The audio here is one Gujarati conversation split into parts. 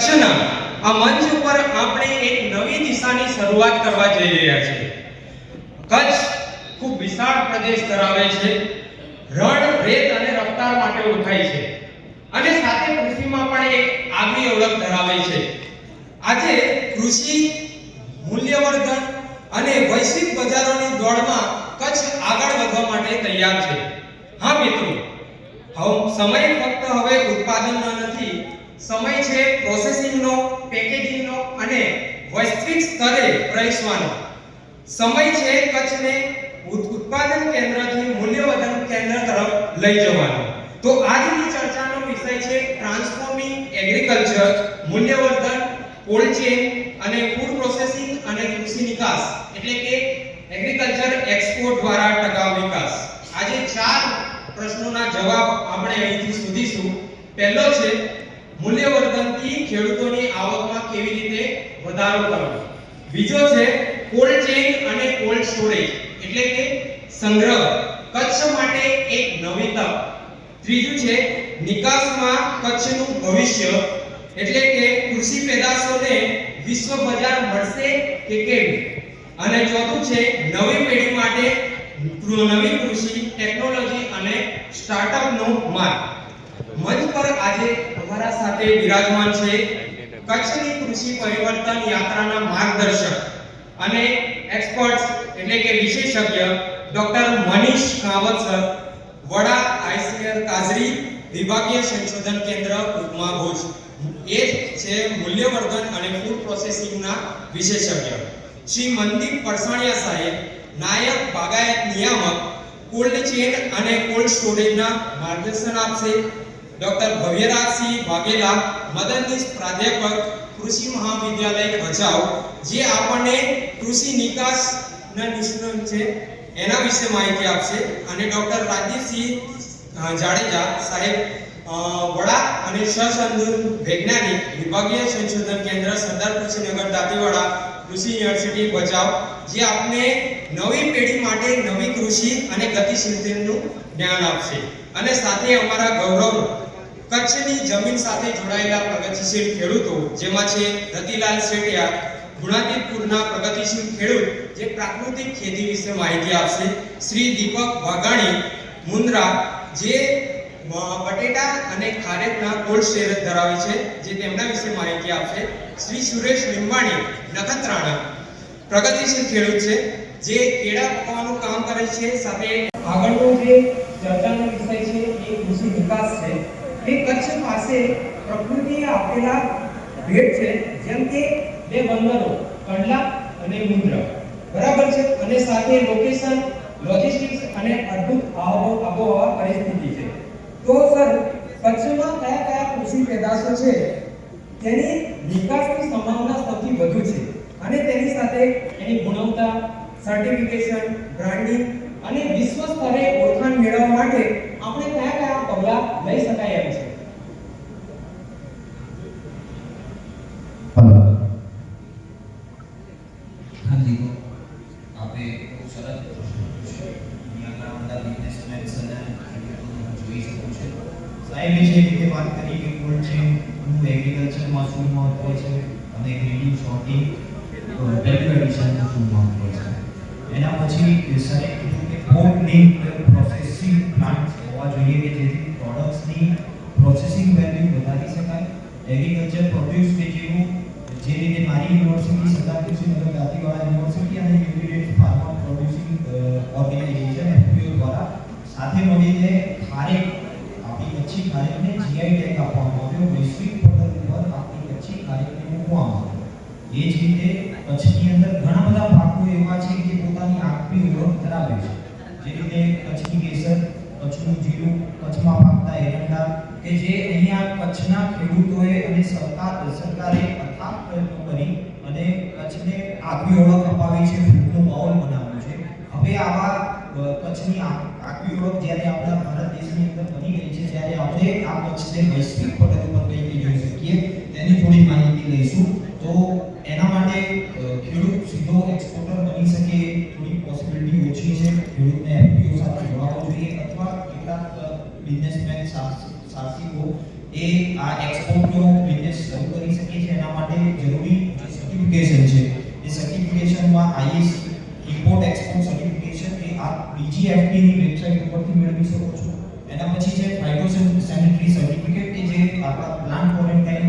કચ્છના આ મંચ ઉપર આપણે એક નવી દિશાની શરૂઆત કરવા જઈ રહ્યા છીએ. કચ્છ ખૂબ વિશાળ પ્રદેશ ધરાવે છે, રણ, રેત અને રફતાર માટે ઓળખાય છે અને સાથે કૃષિમાં પણ એક આગવી ઓળખ ધરાવે છે. આજે કૃષિ, મૂલ્યવર્ધન અને વૈશ્વિક બજારોની દોડમાં કચ્છ આગળ વધવા માટે તૈયાર છે. હા મિત્રો, સમય ફક્ત હવે ઉત્પાદનનો નથી, સમય છે પ્રોસેસિંગનો, પેકેજિંગનો અને વૈશ્વિક સ્તરે પ્રવેશવાનો. સમય છે કચ્છને ઉત્પાદન કેન્દ્રથી મૂલ્યવર્ધન કેન્દ્ર તરફ લઈ જવાનો. તો આજની ચર્ચાનો વિષય છે ટ્રાન્સફોર્મિંગ એગ્રીકલ્ચર, મૂલ્યવર્ધન, કોલ્ડ ચેન અને ફૂડ પ્રોસેસિંગ અને કૃષિ નિકાસ, એટલે કે એગ્રીકલ્ચર એક્સપોર્ટ દ્વારા ટકાઉ વિકાસ. આજે 4 પ્રશ્નોના જવાબ આપણે અહીંથી શોધીશું. પહેલો છે મૂલ્યવર્ધનથી ખેડૂતોની આવકમાં કેવી રીતે વધારો કરવો. બીજો છે કોલ્ડ ચેન અને કોલ્ડ સ્ટોરેજ, એટલે કે સંગ્રહ, કચ્છ માટે એક નવી તક. ત્રીજું છે નિકાસમાં કચ્છનું ભવિષ્ય, એટલે કે કૃષિ પેદાશોને વિશ્વ બજાર મળશે કે કેમ. અને ચોથું છે નવી પેઢી માટે નવી કૃષિ ટેકનોલોજી અને સ્ટાર્ટઅપનો માર્ગ. મંચ પર આજે અમારા સાથે વિરાજમાન છે કચ્છની કૃષિ પરિવર્તન યાત્રાના માર્ગદર્શક અને એક્સપર્ટ્સ, એટલે કે વિશેષજ્ઞ ડોક્ટર મનીષ કાવત સર, વડા આઈસીઆર કાઝરી, વિભાગીય સંશોધન કેન્દ્ર ઉપમા ભુજ. એ છે મૂલ્યવર્ધન અને ફૂડ પ્રોસેસિંગના વિશેષજ્ઞ. શ્રી મનદીપ પરસાણિયા સાહેબ, નાયક બાગાયત નિયામક, કોલ્ડ ચેન અને કોલ્ડ સ્ટોરેજના માર્ગદર્શન આપશે. ડોક્ટર ભવ્યરાજસિંહ વાઘેલા, મદદનીશ પ્રાધ્યાપક, કૃષિ મહાવિદ્યાલય ભચાઉ, જે આપણને કૃષિ નિકાસના નિષ્ણાત છે એના વિશે માહિતી આપશે. અને ડોક્ટર રાજદીપસિંહ જાડેજા સાહેબ, વડા અને સહસંશોધન વૈજ્ઞાનિક, વિભાગીય સંશોધન કેન્દ્ર સરદાર કૃષિનગર દાંતીવાડા, કૃષિ યુનિવર્સિટી ભચાઉ, જે આપને નવી પેઢી માટે નવી કૃષિ અને ગતિશીલતાનું જ્ઞાન આપશે. અને સાથે અમારા ગૌરવ કચ્છની જમીન સાથે જોડાયેલા પ્રગતિશીલ ખેડૂતો, જેમાં છે રતિલાલ શેટિયા, ગુણાતીતપુરના પ્રગતિશીલ ખેડૂત, જે પ્રાકૃતિક ખેતી વિશે માહિતી આપશે. શ્રી દીપક વાઘાણી મુન્દ્રા, જે બટેટા અને ખારેકના કોલ્ડ સ્ટોરેજ ધરાવે છે, જે તેમના વિશે માહિતી આપશે. શ્રી સુરેશ લીંબાણી નખત્રાણા, પ્રગતિશીલ ખેડૂત છે, જે કેળા પકવવાનું કામ કરે છે. સાથે આગળનો જે ચર્ચાનો વિષય છે એ કૃષિ વિકાસ છે. એ કચ્છ પાસે પ્રકૃતિએ આપેલા ભેટ છે, જેમ કે 2 બંદરો, કંડલા અને મુન્દ્રા, બરાબર છે. અને સાથે લોકેશન, લોજિસ્ટિક્સ અને અદ્ભુત આબોહવા પરિસ્થિતિ છે. તો સર, કચ્છમાં કયા કયા કૃષિ પેદાશો છે તેની નિકાસની સંભાવના સૌથી વધુ છે, અને તેની સાથે એની ગુણવત્તા, સર્ટિફિકેશન, બ્રાન્ડિંગ અને વિશ્વ સ્તરે ઓળખાણ મેળવવા માટે આપણે કયા કયા પગલાં લઈ શકાય એમ છે? સાહેબે જે રીતે વાત કરી કે કોલ્ડ ચેનનું એગ્રીકલ્ચરમાં શું મહત્વ છે અને ગ્રેડિંગ, સોર્ટિંગ, વેલ્યુ એડિશનનું શું મહત્વ છે. એના પછી સરે કીધું કે પોર્ટ લિંક પ્રોસેસિંગ પ્લાન્ટ હોવા જોઈએ કે જેથી પ્રોડક્ટ્સની પ્રોસેસિંગ વેલ્યુ વધારી શકાય. એગ્રીકલ્ચર પ્રોડ્યુસ કે જેવું જે રીતે મારી યુનિવર્સિટી સરદાર કૃષિનગર દાંતીવાડા યુનિવર્સિટી અને united farmer producing organisation FPO દ્વારા સાથે મળીને ખારેક, આપણી કચ્છી ખારેકને જીઆઈ ટેગ આપવામાં આવ્યો. વૈશ્વિક પોર્ટલ પર આપણી કચ્છી ખારેકને મૂકવામાં આવ્યો. એ જ રીતે કચ્છની અંદર ઘણા બધા પાકો એવા છે કે પોતાની આગવી ઓળખ ધરાવે છે. જે રીતે કચ્છની કેસર, કચ્છનું જીરું, કચ્છમાં પાકતા એરંડા, કે જે અહીંયા કચ્છના ખેડૂતોએ અને સરકારે અથાગ પ્રયત્નો કરી અને કચ્છને આગવી ઓળખ અપાવી છે, ફૂડનો માહોલ બનાવ્યો છે. હવે આવા કચ્છની આગવી ઓળખ જ્યારે આપણા ભારત દેશની અંદર બની ગઈ છે, ત્યારે આપણે આ કચ્છને વૈશ્વિક પટલ ઉપર કઈ રીતે જોઈ શકીએ તેની થોડી માહિતી લઈશું. તો એના માટે ખેડૂત સીધો એક્સપોર્ટર બની શકે થોડી પોસિબિલિટી ઓછી છે. ખેડૂતને એફપીઓ સાથે જોડાવવો જોઈએ, અથવા કેટલાક બિઝનેસમેન સાહસિકો એ આ એક્સપોર્ટનો બિઝનેસ શરૂ કરી શકે છે. એના માટે જરૂરી જે સર્ટિફિકેશન છે એ સર્ટિફિકેશનમાં આઈએસસી ઇમ્પોર્ટ એક્સપોર્ટ સર્ટિફિકેશન એ આપ DGFT ની વેબસાઇટ ઉપરથી મેળવી શકો છો. એના પછી છે ફાઇટોસેનિટરી સર્ટિફિકેટ કે જે આપણા પ્લાન્ટ ક્વોરન્ટાઇન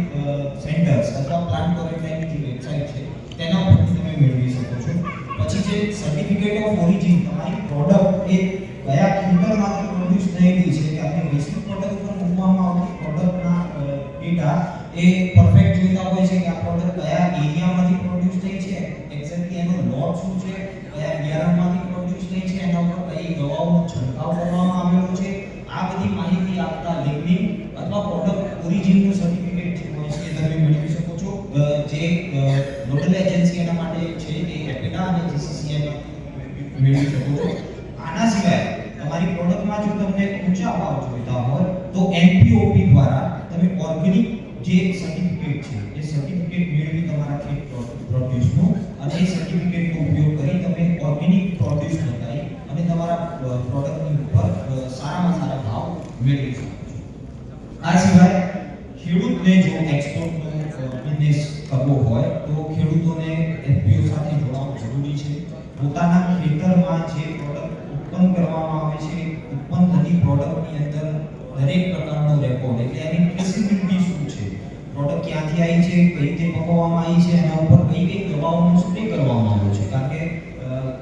સેન્ટર્સ અથવા પ્લાન્ટ ક્વોરન્ટાઇનની જે વેબસાઇટ છે તેના ઉપરથી તમે મેળવી શકો છો. પછી છે સર્ટિફિકેટ ઓફ ઓરિજિન, તમારી પ્રોડક્ટ એ કયા ખેતરમાંથી પ્રોડ્યુસ થયેલી છે કે આપણે વૈશ્વિક પ્રોડક્ટ પર મૂકવામાં આવતી પ્રોડક્ટના ડેટા એ પરફેક્ટ જોઈતા હોય છે કે આ પ્રોડક્ટ કયા એરિયામાંથી પ્રોડ્યુસ થઈ છે, એક્ઝેક્ટલી એનો લોટ શું છે, કયા બિયારણમાંથી પ્રોડ્યુસ થઈ છે, એના ઉપર કઈ દવાઓનો છંટકાવ કરવામાં આવેલો છે. આ બધી માહિતી આપતા લેબલિંગ અથવા પ્રોડક્ટ ઓરિજિનનું સર્ટિફિકેટ જે હોય છે એ તમે મેળવી શકો છો. જે નોડલ એજન્સી એના માટે છે એ એપેડા અને GCCI મેળવી શકો છો. આના સિવાય તમારી પ્રોડક્ટમાં જો તમને ઊંચા ભાવ જોઈતા હોય તો NPOP દ્વારા તમે ઓર્ગેનિક જે સર્ટિફિકેટ છે એ સર્ટિફિકેટ મેળવી તમારા ખેત પ્રોડ્યુસનો અને એ સર્ટિફિકેટનો ઉપયોગ કરી તમે ઓર્ગેનિક પ્રોડ્યુસ બતાવી અને તમારા પ્રોડક્ટની ઉપર સારામાં સારા ભાવ મેળવી શકો છો. આ સિવાય ખેડૂતને જો એક્સપોર્ટનો બિઝનેસ કરવો હોય તો ખેડૂતોને FPO સાથે જોડાવું જરૂરી છે. પોતાના ખેતરમાં જે પ્રોડક્ટ ઉત્પન્ન કરવામાં આવે છે ઉત્પન્ન થતી પ્રોડક્ટની અંદર દરેક પ્રકારનો રેકોર્ડ એટલે એની ટ્રેસેબિલિટી શું છે, પ્રોડક્ટ ક્યાંથી આવી છે, કઈ રીતે પકવવામાં આવી છે, એના ઉપર કઈ કઈ દવાઓનો સ્પ્રે કરવામાં આવ્યો છે. કારણ કે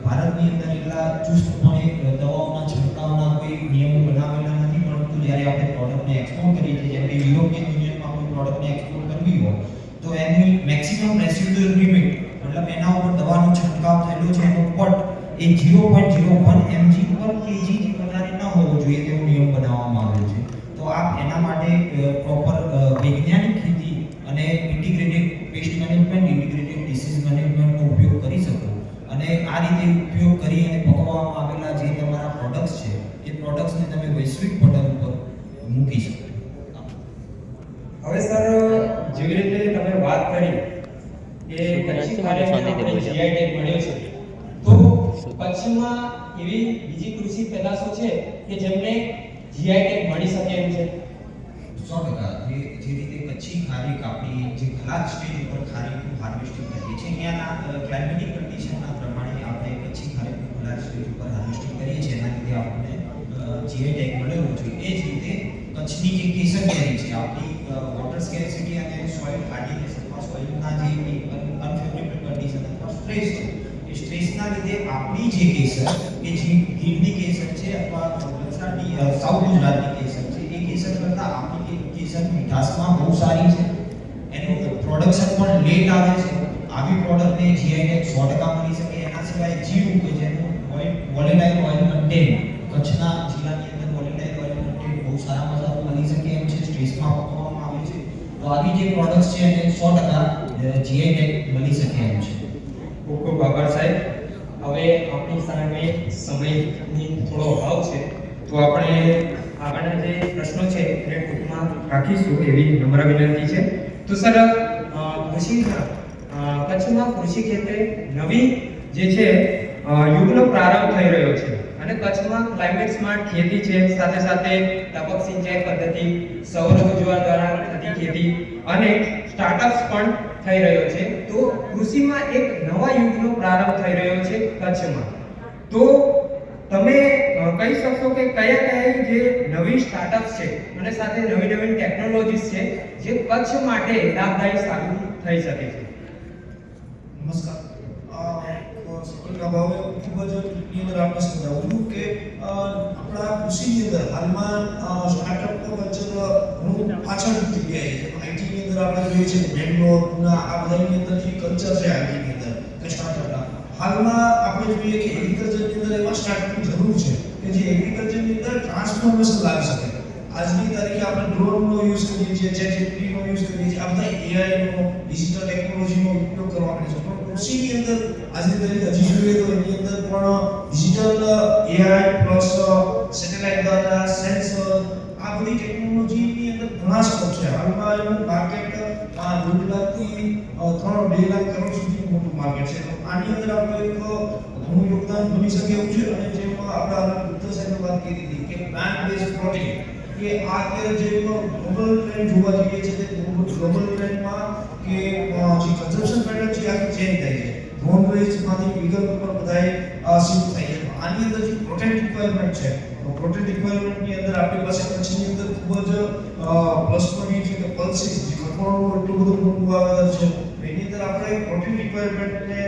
ભારતની અંદર એટલા ચુસ્તપણે દવાઓના છંટકાવના કોઈ નિયમો બનાવેલા નથી, પરંતુ જ્યારે આપણે પ્રોડક્ટને એક્સપોર્ટ કરીએ છીએ જેમ કે યુરોપિયન યુનિયનમાં કોઈ પ્રોડક્ટને એક્સપોર્ટ કરવી હોય તો એની મેક્સિમમ રેસિડ્યુઅલ લિમિટ મતલબ એના ઉપર દવાનો છંટકાવ થયેલો છે એનો પટ એ 0.01 mg પર kg થી વધારે ન હોવો જોઈએ તેવો નિયમ બનાવવામાં આવ્યો છે. તો આપ એના માટે પ્રોપર વૈજ્ઞાનિક ખેતી અને integrated pest management, integrated disease મેનેજમેન્ટનો ઉપયોગ કરી શકો અને આ રીતે ઉપયોગ કરી અને પકવવામાં આવેલા જે તમારા પ્રોડક્ટ્સ છે એ પ્રોડક્ટ્સને તમે વૈશ્વિક પટલ ઉપર મૂકી શકો. હવે સર જેવી રીતે તમે વાત કરી કે કચ્છી ખારેકને GI ટેગ મળ્યો છે, તો કચ્છમાં એવી બીજી કૃષિ પેદાશો છે કે જેમને GI ટેગ મળી શકે એમ છે? 100% જે રીતે કચ્છી ખારેક આપણી જે ગ્લાસ સ્ટેજ ઉપર ખારેકનું હાર્વેસ્ટિંગ કરીએ છીએ ત્યાંના ક્લાઇમેટિક કન્ડિશનના પ્રમાણે આપણે કચ્છી ખારેકનું ગ્લાસ સ્ટેજ ઉપર હાર્વેસ્ટિંગ કરીએ છીએ એના લીધે આપણને GI ટેગ મળેલો છે. એ જ રીતે કચ્છની જે કેસર કેરી છે આપણી વોટર સ્કેર્સિટી અને સોઇલ હાર્ડીનેસ અથવા સોઇલના જે અનફેવરેબલ કન્ડિશન અથવા સ્ટ્રેસ છે એ સ્ટ્રેસના લીધે આપણી જે કેસર કે જે ગીરની કેસર છે અથવા વલસાડની સાઉથ ગુજરાતની કેસર છે એ કેસર કરતાં આપણી કેસરની મીઠાશમાં બહુ સારી છે. એનું પ્રોડક્શન પણ લેટ આવે છે. આવી પ્રોડક્ટને GI ટેગ 100% મળી શકે. એના સિવાય જીરું કે જેનું વોલેટાઇલ ઓઇલ કન્ટેન્ટ કચ્છના જિલ્લાની અંદર વોલેટાઇલ ઓઇલ કન્ટેન્ટ બહુ સારામાં સારું મળી શકે એમ છે, સ્ટ્રેસમાં પકવવામાં આવે છે. તો આવી જે પ્રોડક્ટ્સ છે એને 100% GI ટેગ મળી શકે એમ છે. ખૂબ ખૂબ આભાર સાહેબ. હવે આપણી સામે સમયની થોડો અભાવ છે તો આપણે આગળના જે પ્રશ્નો છે એને ટૂંકમાં રાખીશું એવી નમ્ર વિનંતી છે. તો સર કચ્છમાં કૃષિ ક્ષેત્રે નવી જે છે યુગનો પ્રારંભ થઈ રહ્યો છે અને કચ્છમાં ક્લાઇમેટ સ્માર્ટ ખેતી છે, સાથે સાથે ટપક સિંચાઈ પદ્ધતિ, સૌર ઉર્જા દ્વારા થતી ખેતી અને સ્ટાર્ટઅપ્સ પણ થઈ રહ્યો છે. તો કૃષિમાં એક નવા યુગનો પ્રારંભ થઈ રહ્યો છે કચ્છમાં. તો તમે કહી શકશો કે કયા કયા જે નવી સ્ટાર્ટઅપ્સ છે અને સાથે નવી નવી ટેકનોલોજીસ છે જે કચ્છ માટે લાભદાયી સાબિત થઈ શકે છે? નમસ્કાર. સફળતા ભાવે ખૂબ જ ટૂંકની અંદર આપણે સમજાવું છું કે આપણા કૃષિની અંદર હાલમાં સ્ટાર્ટઅપનું કલ્ચર ઘણું પાછળ થઈ ગયા છે. આઈટીની અંદર આપણે જોઈએ છીએ બેંગ્લોરના આ બધાની અંદર જે કલ્ચર છે આઈટીની અંદર કે સ્ટાર્ટઅપના હાલમાં આપણે જોઈએ કે એગ્રીકલ્ચરની અંદર એવા સ્ટાર્ટઅપની જરૂર છે કે જે એગ્રીકલ્ચરની અંદર ટ્રાન્સફોર્મેશન લાવી શકે. આજની તારીખે આપણે ડ્રોનનો યુઝ કરીએ છીએ, ChatGPTનો યુઝ કરીએ છીએ, આ બધા એઆઈનો ડિજિટલ ટેકનોલોજીનો ઉપયોગ કરવા માટે છે. પણ કૃષિની અંદર આજની તારીખે હજી જોઈએ તો એની અંદર પણ ડિજિટલ એઆઈ પ્લસ સેટેલાઇટ દ્વારા સેન્સર આ બધી ટેકનોલોજીની અંદર ઘણા સ્કોપ છે. હાલમાં એનું માર્કેટ 2 લાખથી 2 લાખ કરોડ સુધી મોટું માર્કેટ છે. તો આની અંદર આપણે એક ઘણું યોગદાન બની શકે એવું છે. અને જેમાં આપણે બુદ્ધ સાહેબે વાત કરી હતી કે પ્લાન્ટ બેઝ પ્રોટીન કે આ અત્યારે જે ગ્લોબલ ટ્રેન્ડ જોવા જઈએ છે તે ગ્લોબલ ટ્રેન્ડમાં કે જે કન્ઝમ્પશન પેટર્ન છે આખી ચેન્જ થાય છે. નોન વેજમાંથી વીગન ઉપર બધાય શિફ્ટ થાય છે. આની અંદર જે પ્રોટીન રિક્વાયરમેન્ટ છે, પ્રોટીન રિક્વાયરમેન્ટની અંદર આપણી પાસે કચ્છની અંદર ખૂબ જ પ્લસ પોઈન્ટ છે કે પલ્સીસ જે કઠોળનું એટલું બધું મોટું વાવેતર છે. એની અંદર આપણે પ્રોટીન રિક્વાયરમેન્ટને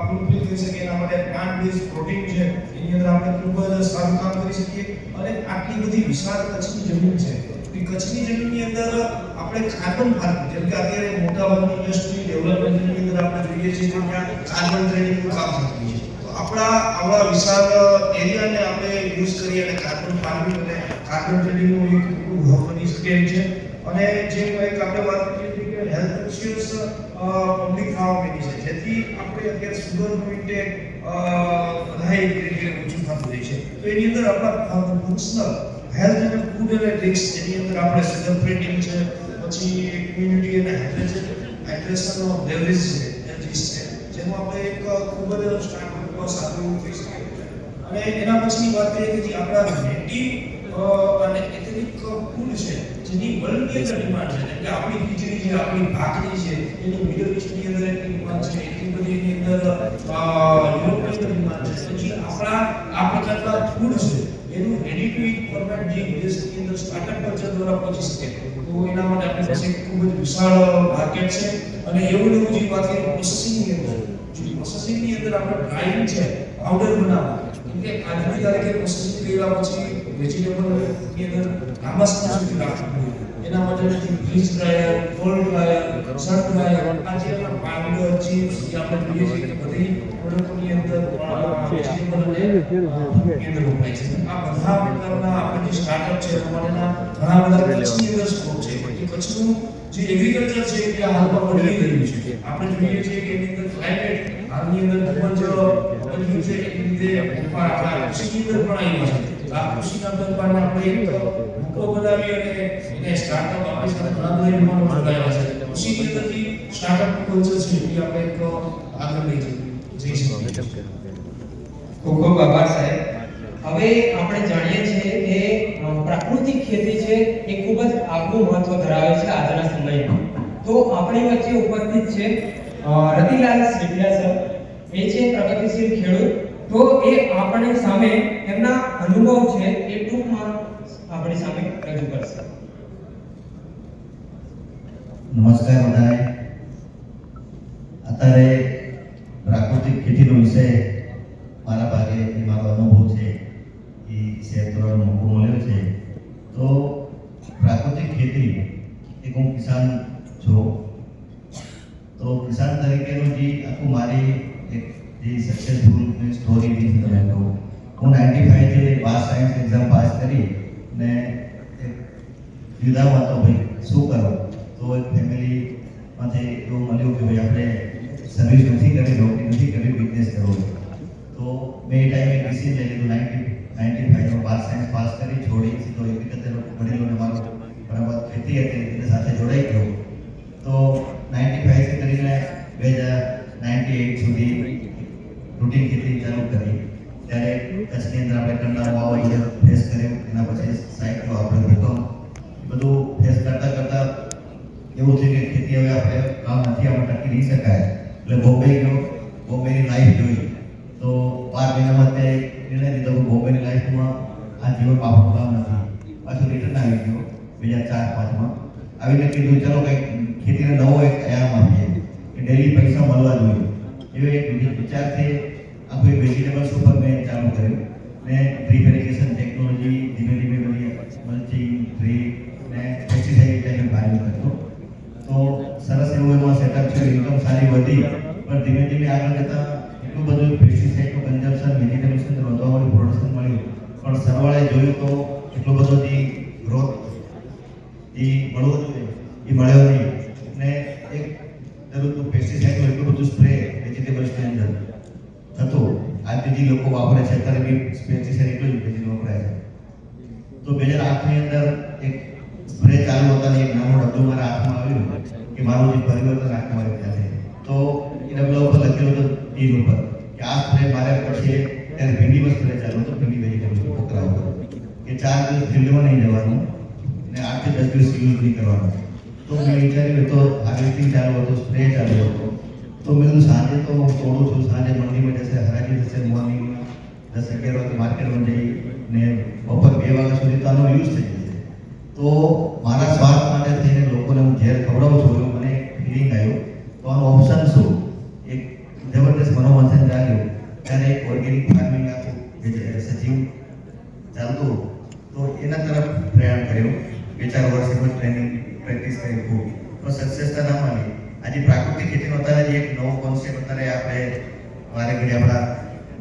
ફૂલફિલ કરી શકીએ એના માટે પ્લાન્ટ બેઝ પ્રોટીન છે એની અંદર આપણે ખૂબ જ સારું કામ કરી શકીએ. અને આટલી બધી વિશાળ કચ્છની જમીન છે, એ કચ્છની જમીનની અંદર આપણે કાર્બન ફાર્મિંગ, જેમ કે અત્યારે મોટાભાગની ઇન્ડસ્ટ્રી ડેવલપમેન્ટની અંદર આપણે જોઈએ છીએ કે ત્યાં કાર્બન ટ્રેડિંગનું કામ થતું છે. તો આપણા આવડા વિશાળ એરિયાને આપણે યુઝ કરી અને કાર્બન ફાર્મિંગ અને કાર્બન ટ્રેડિંગનું એક મોટું હબ બની શકે એમ છે. અને જે એક આપણે વાત કરીએ છીએ કે હેલ્થ કોન્શિયસ પબ્લિક થવા માંડી છે, જેથી આપણે અત્યારે સુગરનું ઇન્ટેક બધાય ધીરે ઓછું થતું જાય છે. તો એની અંદર આપણા ફંક્શનલ હેલ્થ અને ફૂડ અને ડ્રિંક્સ, જેની અંદર આપણે સુગર ફ્રી છે, પછી ઇમ્યુનિટી અને હાઇડ્રેશન ઓફ બેવરેજ છે, જ્યુસ છે, જેમાં આપણે એક ખૂબ જ સ્ટાર્ટઅપ સારું થઈ શકે. અને એના પછીની વાત કરીએ કે જે આપણા નેટિવ અને એથનિક ફૂડ છે, જેની વર્લ્ડની અંદર ડિમાન્ડ છે, જેમ કે આપણી ખીચડી છે, આપણી ભાખરી છે, એની મિડલ ઈસ્ટની અંદર એટલી ડિમાન્ડ છે, એટલી બધી એની અંદર યુરોપની અંદર ડિમાન્ડ છે. પછી આપણા આ પ્રકારના ફૂડ છે એનું રેડી ટુ ઈટ ફોર્મેટ જે વિદેશની અંદર સ્ટાર્ટઅપ કલ્ચર દ્વારા પહોંચી શકે, તો એના માટે આપણી પાસે ખૂબ જ વિશાળ માર્કેટ છે. અને એવું જે વાત કરીએ પ્રોસેસિંગની અંદર, પ્રોસેસિંગની અંદર આપણે ડ્રાઈંગ છે, પાવડર બનાવવા, કે આજની તારીખે પ્રોસેસિંગ કર્યા પછી વેજીટેબલ ની અંદર લાંબા સમય સુધી રાખવું જોઈએ. એના માટે ફ્રીઝ ડ્રાયર, કોલ્ડ ડ્રાયર, સન ડ્રાયર, આ જે આપણા પાવડર, ચિપ્સ જે આપણે જોઈએ છીએ કે બધી પ્રોડક્ટની અંદર વેજીટેબલ અને અંદર વપરાય છે. આ બધા પ્રકારના આપણે જે સ્ટાર્ટઅપ છે એના માટેના ઘણા બધા કચ્છની અંદર સ્કોપ છે. એ કચ્છનું જે એગ્રીકલ્ચર છે એ હાલમાં બદલી રહ્યું છે. આપણે જોઈએ છીએ કે એની અંદર ક્લાઇમેટ હાલની અંદર ખૂબ જ બદલ્યું છે. એ રીતે આપણા કૃષિની અંદર પણ આવ્યું છે. આ કૃષિના તત્વને આપણે એક મુદ્દો બનાવી અને એને સ્ટાર્ટઅપ આપણી સાથે ઘણા બધા યુવાનો જોડાયેલા છે. કૃષિની અંદર જે સ્ટાર્ટઅપ કલ્ચર છે એ આપણે એક આગળ લઈ જઈ શકીએ. ખૂબ ખૂબ આભાર સાહેબ. હવે આપણે જાણીએ છીએ કે પ્રાકૃતિક ખેતી છે એ ખૂબ જ આગવું મહત્વ ધરાવે છે આજના સમયમાં. તો આપણી વચ્ચે ઉપસ્થિત છે રતિલાલ શેઠિયા સર. એ છે પ્રગતિશીલ ખેડૂત. તો એ આપણી સામે એમના અનુભવ છે એ ટૂંકમાં આપણી સામે રજૂ કરશે. નમસ્કાર બધાને. અત્યારે પ્રાકૃતિક ખેતીનો વિષય મારા ભાગે જે મારો અનુભવ છે એ શેર કરવાનો મોકો મળ્યો છે. તો પ્રાકૃતિક ખેતી એક હું કિસાન છું. તો કિસાન તરીકેનું જે આખું મારી એક જે સક્સેસફુલ સ્ટોરી વિશે તમે કહો, હું 95 થી પાસ સાયન્સ એક્ઝામ પાસ કરી ને એક વિધામાં તો ભાઈ શું કરો, તો એક ફેમિલીમાંથી એવું મળ્યું કે ભાઈ આપણે સર્વિસ નથી કરવી, નોકરી નથી કરવી, બિઝનેસ કરવો. તો મેં એ ટાઈમે ડિસિઝન લઈ લીધું. 95 પાસ સાયન્સ પાસ કરી છોડી સીધો એગ્રીકલ્ચર વડીલોને મારો બરાબર ખેતી હતી એટલે સાથે જોડાઈ ગયો. તો 95 થી કરીને 2098 સુધી રૂટીન ખેતી ચાલુ કરી. ત્યારે કચ્છની અંદર આપણે કંડારો વાવાઝોડું ફેસ કર્યું, એના પછી સાયકલો આપણે ભૂકંપ બધું ફેસ કરતા એવું છે કે ખેતી હવે આપણે કામ નથી, આપણે ટકી નહીં શકાય. એટલે બોમ્બે ગયો, બોમ્બેની લાઈફ જોઈ. તો 12 મહિનામાં તે નિર્ણય લીધો કે બોમ્બેની લાઈફમાં આ જીવન આપણું કામ નથી. પાછું રિટર્ન આવી ગયો 2004-5માં. આવીને કીધું ચલો કંઈક ખેતીને નવો એક આયામ આપીએ કે ડેલી પૈસા મળવા જોઈએ. એવો એક વિચારથી આખું એક વેજીટેબલ સુપર મેં ચાલુ કર્યું ને ડ્રીપ ઇરિગેશન ટેકનોલોજી ધીમે ધીમે બધી મલ્ચિંગ, ડ્રીપ ને પેસ્ટિસાઇડ ટાઈમે ભારી કરતો. તો સરસ એવું એમાં સેટઅપ છે, ઇન્કમ સારી વધી. પણ ધીમે ધીમે આગળ જતાં એટલું બધું પેસ્ટિસાઇડનું કન્ઝમ્પશન, વેજીટેબલ્સ અંદર વધવા વાળું પ્રોડક્શન મળ્યું, પણ સરવાળે જોયું તો એટલો બધો જે ગ્રોથ એ મળવો જોઈએ એ મળ્યો નહીં. ને એક જરૂર પેસ્ટિસાઇડનું એટલું બધું સ્પ્રે વેજીટેબલ્સની અંદર થતું. આજે જે લોકો વાપરે છે અત્યારે બી પેસ્ટિસાઇડ એટલું જ વેજીટેબલ વપરાય છે. તો 2008ની અંદર એક સ્પ્રે ચાલુ હતા, એક નાનું ડબલું મારા હાથમાં આવ્યું કે મારું જે પરિવર્તન આખું મારી ત્યાં છે. તો એ ડબલા ઉપર લખેલું હતું ટીમ ઉપર કે આ સ્પ્રે મારે પછી ત્યારે ભીંડીમાં સ્પ્રે ચાલુ હતો, ભીંડી વેજીટેબલ પોકરા ઉપર કે 4 દિવસ ફિલ્ડમાં નહીં જવાનું, અને 8 થી 10 દિવસ યુઝ નહીં કરવાનો. તો મેં વિચાર્યું તો હાર્વેસ્ટિંગ ચાલુ હતો, સ્પ્રે ચાલુ હતો. તો મેં કીધું સાંજે તો હું તોડું છું, સાંજે મંડીમાં જશે, હરાજી થશે, મોર્નિંગમાં 10-11 વાગે માર્કેટમાં જઈ ને બપોર 2 વાગ્યા સુધી તો આનો યુઝ થઈ જશે. તો મારા સ્વાસ્થ્ય માટે થઈને લોકોને હું ઝેર ખવડાવું છું એવું મને ફિલિંગ આવ્યું. તો આનો ઓપ્શન શું? એક જબરદસ્ત મનોમંથન ચાલ્યું ત્યારે એક ઓર્ગેનિક ફાર્મિંગ આખું સજીવ ચાલતું, તો એના તરફ પ્રયાણ કર્યું. 2-4 વર્ષ એમાં ટ્રેનિંગ પ્રેક્ટિસ કરી ખૂબ, તો સક્સેસતા ના મળી. આજે પ્રાકૃતિક ખેતીનો અત્યારે એક નવો કોન્સેપ્ટ અત્યારે આપણે વારે ઘડી આપણા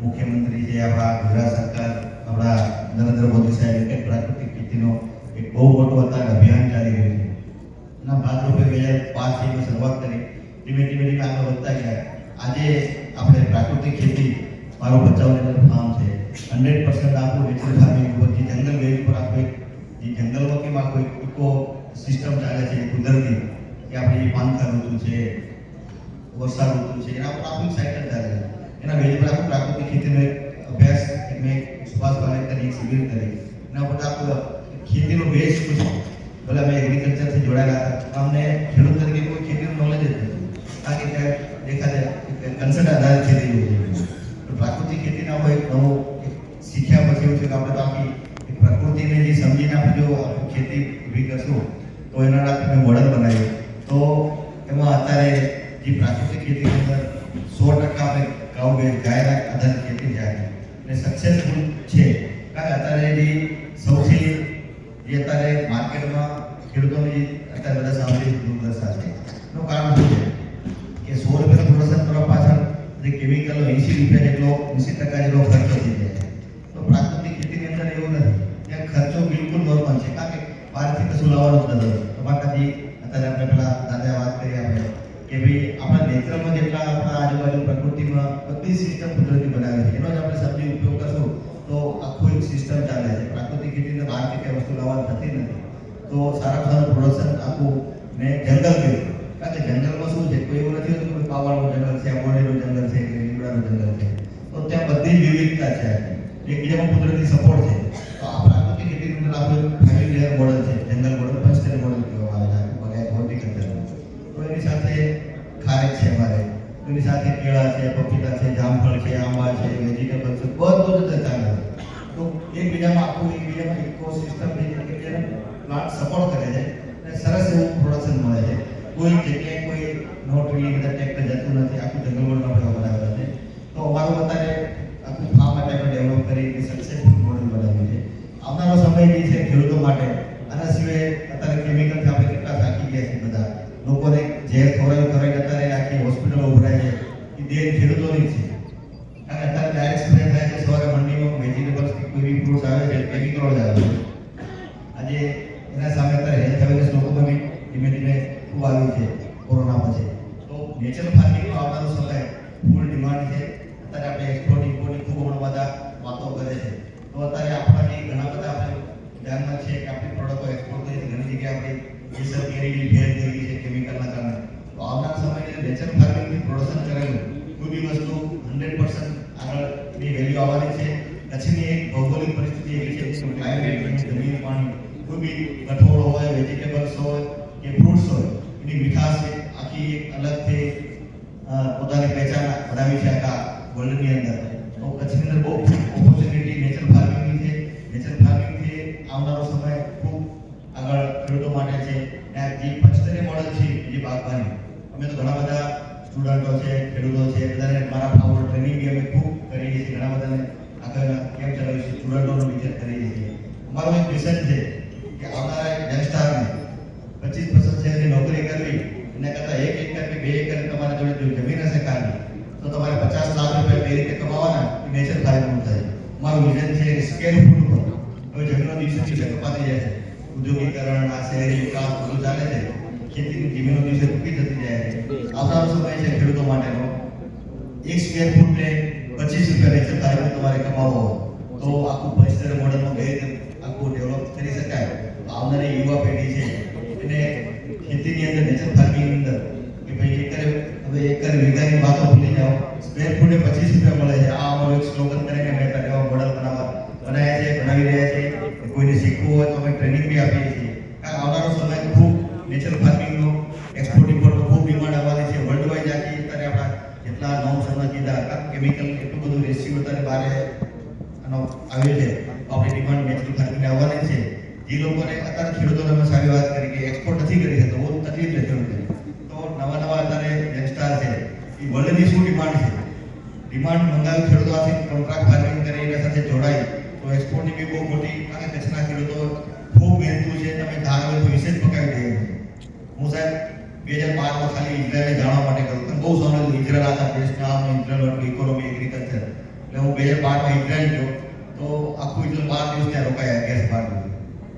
મુખ્યમંત્રી છે, આપણા ગુજરાત સરકાર, આપણા નરેન્દ્ર મોદી સાહેબ એક પ્રાકૃતિક ખેતીનો એક બહુ મોટું અત્યારે અભિયાન ચાલી રહ્યું છે. એના ભાગરૂપે 2005 થી શરૂઆત કરી, ધીમે ધીમે આગળ વધતા ગયા. આજે આપણે પ્રાકૃતિક ખેતી, મારું ભચાઉની ફાર્મ છે, 100% આખું નેચરલ ફાર્મિંગ ઉપર, જે જંગલ બેઝ પર આખું જે જંગલમાં કેમ આખું ઇકો સિસ્ટમ ચાલે છે કુદરતી, કે આપણી પાનખર ઋતુ છે, વર્ષા ઋતુ છે, એના ઉપર આખું સાયકલ ચાલે છે. એના બેઝ પર આખું પ્રાકૃતિક ખેતીનો એક અભ્યાસ મેં સુભાષ પાલેકરની એક શિબિર કરી. એના ઉપર આખું ખેતીનો બેઝ શું છે, ભલે અમે એગ્રીકલ્ચરથી જોડાયેલા હતા, અમને ખેડૂત તરીકે કોઈ ખેતીનું નોલેજ જ નથી. કારણ કે ત્યાં દેખાતા કન્સર્ટ આધારિત ખેતી હોય છે. પ્રાકૃતિક ખેતીના હોય નવું શીખ્યા પછી એવું છે કે આપણે તો આખી પ્રકૃતિને જે સમજીને આપણે જો ખેતી ઊભી કરશું તો એના આપણે મોડલ બનાવ્યું. તો એમાં અત્યારે જે પ્રાકૃતિક ખેતીની અંદર 100% આપણે ગાઉ ગાયના આધારિત ખેતી જાય અને સક્સેસફુલ છે. કારણ કે અત્યારે જે સૌથી જે અત્યારે માર્કેટમાં ખેડૂતોની અત્યારે બધા સાંભળી દુર્દશા છે, એનું કારણ શું છે કે 100 રૂપિયાનું પ્રોડક્શન કરવા પાછળ જે કેમિકલ 80 રૂપિયા જેટલો 80% જેટલો ખર્ચો થઈ જાય છે. તો પ્રાકૃતિક ખેતીની અંદર એવું નથી, ત્યાં ખર્ચો બિલકુલ નોર્મલ છે. કારણ કે બહારથી કશું લાવવાનું જ નથી. ટમાટાથી અત્યારે આપણે પેલા દાદાએ વાત કરી આપણે કે ભાઈ આપણા નેચરલમાં જેટલા આપણા આજુબાજુ પ્રકૃતિમાં બધી સિસ્ટમ કુદરતી બનાવી છે, એનો જ આપણે સબ્જી ઉપયોગ કરશું તો આખું એક સિસ્ટમ ચાલે છે. પ્રાકૃતિક ખેતીની બહારથી કંઈ વસ્તુ લાવવાની થતી નથી. તો સારા સારું પ્રોડક્શન આખું મેં જંગલ કર્યું. કારણ કે જંગલમાં શું છે, કોઈ એવું નથી હોતું કે પાવાળનું જંગલ છે, બોડીનું જંગલ છે કે લીમડાનું જંગલ છે. તો ત્યાં બધી જ વિવિધતા છે, એકબીજામાં કુદરતી સપોર્ટ છે. તો આ પ્રાકૃતિક ખેતીની અંદર આપણું ફેમિલી લેયર મોડલ છે, જંગલ મોડલ, પંચતેલ મોડલ કહેવામાં આવે છે બગાયત હોર્ટિકલ્ચર. તો એની સાથે ખારેક છે અમારે, એની સાથે કેળા છે, પપીતા છે, જામફળ છે, આંબા છે, વેજીટેબલ છે, બધું જ ચાલે છે. તો એકબીજામાં આખું એકબીજામાં ઇકોસિસ્ટમ છે, એકબીજાને પ્લાન્ટ સપોર્ટ કરે છે અને સરસ એવું પ્રોડક્શન મળે છે. કોઈ જગ્યાએ કોઈ નો ટ્રીલિંગ બધા ટ્રેક્ટર જતું નથી, આખું જંગલ મોડલ આપણે બનાવેલા છે. તો અમારું અત્યારે આખું ફાર્મ માટે આપણે ડેવલપ કરી સક્સેસફુલ મોડલ બનાવ્યું છે. આવનારો સમય જે છે ખેડૂતો માટે, આના સિવાય અત્યારે કેમિકલથી આપણે કેટલા થાકી ગયા છે બધા લોકોને, ઝેર ખવડાવી અત્યારે આખી હોસ્પિટલો ઉભરાય છે, એ દેન ખેડૂતોની જ છે. અને અત્યારે ડાયરેક્ટ સ્પ્રે થાય છે સવારે મંડીમાં વેજીટેબલ્સ કે કોઈ બી ફ્રૂટ્સ આવે છે, કેમિકલો જ આવે છે. આજે એના સામે અત્યારે હેલ્થ અવેરનેસ લોકોમાં બી ધીમે ધીમે ખૂબ આવી છે કોરોના પછી. તો નેચરલ ફાર્મિંગનો આવનારો સમય ફૂલ ડિમાન્ડ છે. અત્યારે આપણે એક્સપોર્ટ ઇમ્પોર્ટની ખૂબ ઘણા બધા વાતો કરે છે. તો અત્યારે આપણા જે ઘણા બધા આપણે ધ્યાનમાં છે કે આપણી પ્રોડક્ટો એક્સપોર્ટ કરી છે, ઘણી જગ્યાએ આપણે કેસર કેરીની ભેળ થઈ ગઈ છે કેમિકલના કારણે. તો આવનાર સમયે નેચરલ ફાર્મિંગથી પ્રોડક્શન કરેલું કોઈ બી વસ્તુ 100% આગળની વેલ્યુ આવવાની છે. કચ્છની એક ભૌગોલિક પરિસ્થિતિ એવી છે કે ક્લાઇમેટ, જમીન, પાણી, કોઈ બી કઠોળ હોય, વેજીટેબલ્સ હોય કે ફ્રૂટ્સ હોય, એની મીઠાશ આખી એક અલગથી પોતાની પહેચાન બનાવી છે આખા વર્લ્ડની અંદર. તો કચ્છની અંદર બહુ ઓપોર્ચ્યુનિટી નેચરલ ફાર્મિંગની છે. નેચરલ ફાર્મિંગથી આવનારો સમય ખૂબ આગળ ખેડૂતો માટે છે. અને જે પંચતેલી મોડલ છે જે બાગબાની, અમે તો ઘણા બધા સ્ટુડન્ટો છે, ખેડૂતો છે, બધાને મારા ફાર્મર ટ્રેનિંગ બી અમે ખૂબ કરીએ છીએ. ઘણા બધાને આગળ કેમ ચલાવીએ છીએ, સ્ટુડન્ટોનો વિચાર કરીએ છીએ. અમારો એક મિશન છે કે આવનારા યંગસ્ટરને 25% શહેરની નોકરી કરવી, એના કરતાં 1 એકર કે 2 એકર તમારા જોડે જો જમીન હશે ખાલી, તો તમારે 50 લાખ રૂપિયા કઈ રીતે કમાવાના એ નેચર ફાર્મિંગ થાય. મારું વિઝન છે સ્કેલ ફૂડ પર. હવે જમીનો દિવસેથી કપાતી જાય છે, ઉદ્યોગીકરણ, આ શહેરી વિકાસ બધું ચાલે છે, ખેતીની જમીનો દિવસે ટૂંકી થતી જાય છે. આવનારો સમય છે ખેડૂતો માટેનો. 1 સ્ક્વેર ફૂટને 25 રૂપિયા નેચર ફાર્મિંગ તમારે કમાવો તો આખું પંચતેલ મોડલમાં કઈ રીતે આખું ડેવલપ કરી શકાય. આવનારી યુવા પેઢી છે એને ખેતીની અંદર નેચર ફાર્મિંગની અંદર કે ભાઈ એકર વીઘાની વાતો ભૂલી જાઓ, સ્ક્વેર ફૂટે 25 રૂપિયા મળે છે. આ અમારો એક સ્લોગન કરીને મેં એવા મોડલ બનાવી રહ્યા છે. કોઈને શીખવું હોય તો અમે ટ્રેનિંગ બી આપીએ છીએ. આવનારો સમય ખૂબ નેચરલ ફાર્મિંગનો એક્સપોર્ટ ઇમ્પોર્ટનો ખૂબ ડિમાન્ડ આવવાની છે. વર્લ્ડ વાઇડ આખી અત્યારે આપણા જેટલા નોર્મ્સ હમણાં કીધા કેમિકલ એટલું બધું રેશિયો અત્યારે બહાર આનો આવ્યો છે. આપણી ડિમાન્ડ નેચરલ ફાર્મિંગને આવવાની છે. જે લોકોને અત્યારે ખેડૂતોને અમે સારી વાત કરી કે એક્સપોર્ટ નથી કરી શકતો, બહુ તકલીફ રહેતી હોય તો નવા અત્યારે યંગસ્ટાર છે એ વર્લ્ડની શું ડિમાન્ડ છે, ડિમાન્ડ મંગાવી ખેડૂતો આથી કોન્ટ્રાક્ટ ફાર્મિંગ કરી એના સાથે જોડાય તો એક્સપોર્ટની બી બહુ મોટી કારણ કે કચ્છના ખેડૂતો ખૂબ મહેનતુ છે. તમે ધારો તો વિશે જ પકાવી દઈએ. હું સાહેબ 2012માં ખાલી ઇઝરાયલને જાણવા માટે ગયો. તમે બહુ સાંભળ્યું ઇઝરાયલ આખા દેશના આમ ઇઝરાયલ ઇકોનોમી એગ્રીકલ્ચર એટલે હું 2012માં ઇઝરાયલ ગયો તો આખું ઇઝરાયલ 12 દિવસ ત્યાં રોકાયા ગેસ 12 દિવસ.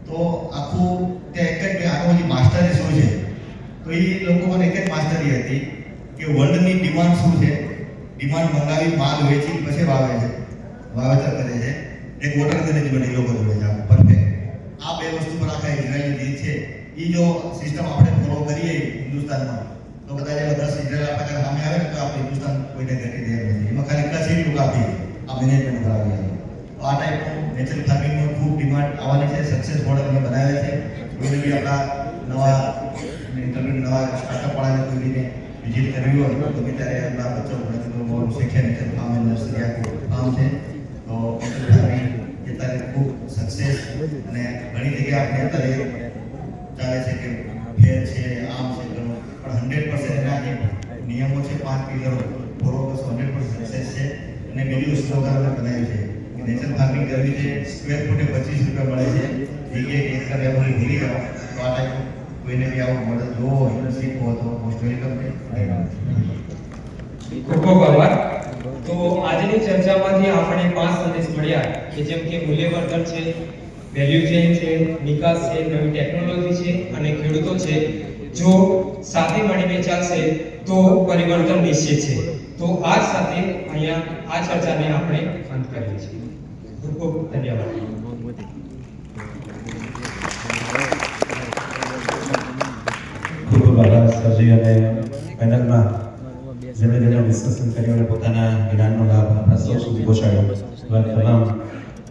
તો આખું ત્યાં એક જ આનો જે માસ્ટરી શું છે તો એ લોકો મને એક જ માસ્ટરી હતી કે વર્લ્ડની ડિમાન્ડ શું છે, ડિમાન્ડ મંગાવી માલ વેચી પછી વાવેતર કરે છે. એક વોટર મેનેજમેન્ટ એ લોકો જોડે છે પરફેક્ટ. આ બે વસ્તુ પર આખા ઇઝરાયલની રીત છે. એ જો સિસ્ટમ આપણે ફોલો કરીએ હિન્દુસ્તાનમાં તો કદાચ 10 ઇઝરાયલ આપણા સામે આવે ને તો આપણે હિન્દુસ્તાન કોઈને ઘટી દે નથી. એમાં ખાલી કચ્છ લોકો આપી આ મેનેજમેન્ટ કરાવી છે. તો આ ટાઈપનું નેચરલ ફાર્મિંગનો ખૂબ ડિમાન્ડ આવવાની છે. સક્સેસ મોડલ અમે બનાવ્યા છે. કોઈને બી આપણા નવા ઇન્ટરનેટ નવા સ્ટાર્ટઅપ વાળાને કોઈ બીને વિઝિટ કરવી હોય તો ગમે ત્યારે આપણા બચ્ચો શીખ્યા નેચરલ ફાર્મ એન્ડ નર્સરી આખું ફાર્મ છે. તો નેચરલ ફાર્મિંગ અત્યારે ખૂબ સક્સેસ અને ઘણી જગ્યાએ આપણે અત્યારે ચાલે છે કે ફેર છે આમ છે ઘણું પણ 100% એના જે નિયમો છે 5 પિલરો ફોલો કરશો 100% સક્સેસ છે. અને બીજું સ્લોગન અમે બનાવ્યું છે કે નેચરલ ફાર્મિંગ કરવી છે સ્ક્વેર ફૂટે 25 રૂપિયા મળે છે. જગ્યાએ એક કરે આપણે ભૂલી જાઓ તો આ ટાઈપ કોઈને બી આવું મોડલ જોવો હોય શીખવો તો મોસ્ટ વેલકમ છે. ખૂબ ખૂબ આભાર. તો આજની ચર્ચામાંથી આપણે 5 સંદેશ મળ્યા કે જેમ કે મૂલ્યવર્ધન છે, વેલ્યુ ચેન છે, નિકાસ છે, નવી ટેકનોલોજી છે અને ખેડૂતો છે. જો સાથે મળીને ચાલશે તો પરિવર્તન નિશ્ચિત છે. તો આ સાથે અહીંયા આ ચર્ચાને આપણે અંત કરીએ છીએ. ખૂબ ખૂબ ધન્યવાદ. ખૂબ ખૂબ આભાર સરજી અને પેનલમાં જેમણે ડિસ્કશન કર્યું અને પોતાના જ્ઞાનનો લાભ આપણા સૌ સુધી પહોંચાડ્યો. તમામ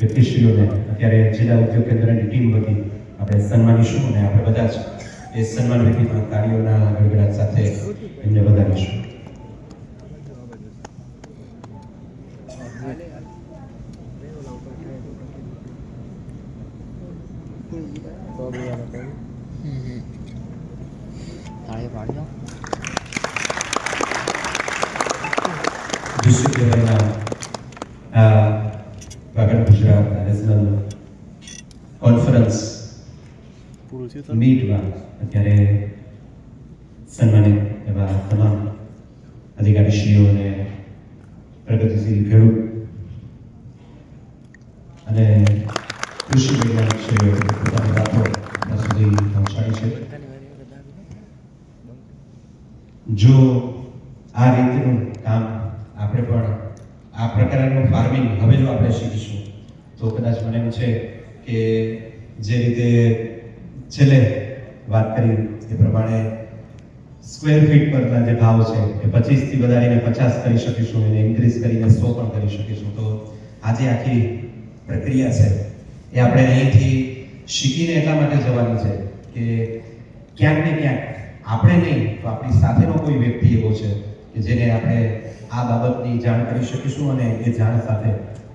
વ્યક્તિશ્રીઓને અત્યારે જિલ્લા ઉદ્યોગ કેન્દ્રની ટીમ વતી આપણે સન્માનીશું અને આપણે બધા જ એ સન્માન વિધિમાં કાર્યોના ગડગડાટ સાથે એમને વધારીશું. ડિસ્ટ્રિક્ટ લેવલના વાગડ ગુજરાત નેશનલ કોન્ફરન્સ મીટમાં અત્યારે સન્માનિત એવા તમામ અધિકારીશ્રીઓ અને પ્રગતિશીલ ખેડૂત અને કૃષિ વૈજ્ઞાનિકશ્રીઓ પોતાની વાતો સુધી પહોંચાડી છે. જો આ રીતનું કામ આપણે પણ આ પ્રકારનું ફાર્મિંગ હવે જો આપણે શીખીશું તો કદાચ મને એમ છે કે જે રીતે છેલ્લે વાત કરી એ પ્રમાણે સ્ક્વેર ફીટ પરના જે ભાવ છે એ 25 થી વધારીને 50 કરી શકીશું, એને ઇન્ક્રીઝ કરીને 100 પણ કરી શકીશું. તો આજે આખી પ્રક્રિયા છે એ આપણે અહીંથી શીખીને એટલા માટે જવાની છે કે ક્યાંક ને ક્યાંક આપણે નહીં તો આપણી સાથેનો કોઈ વ્યક્તિ એવો છે કે જેને આપણે આ બાબતની જાણ કરી શકીશું અને એ જાણ સાથે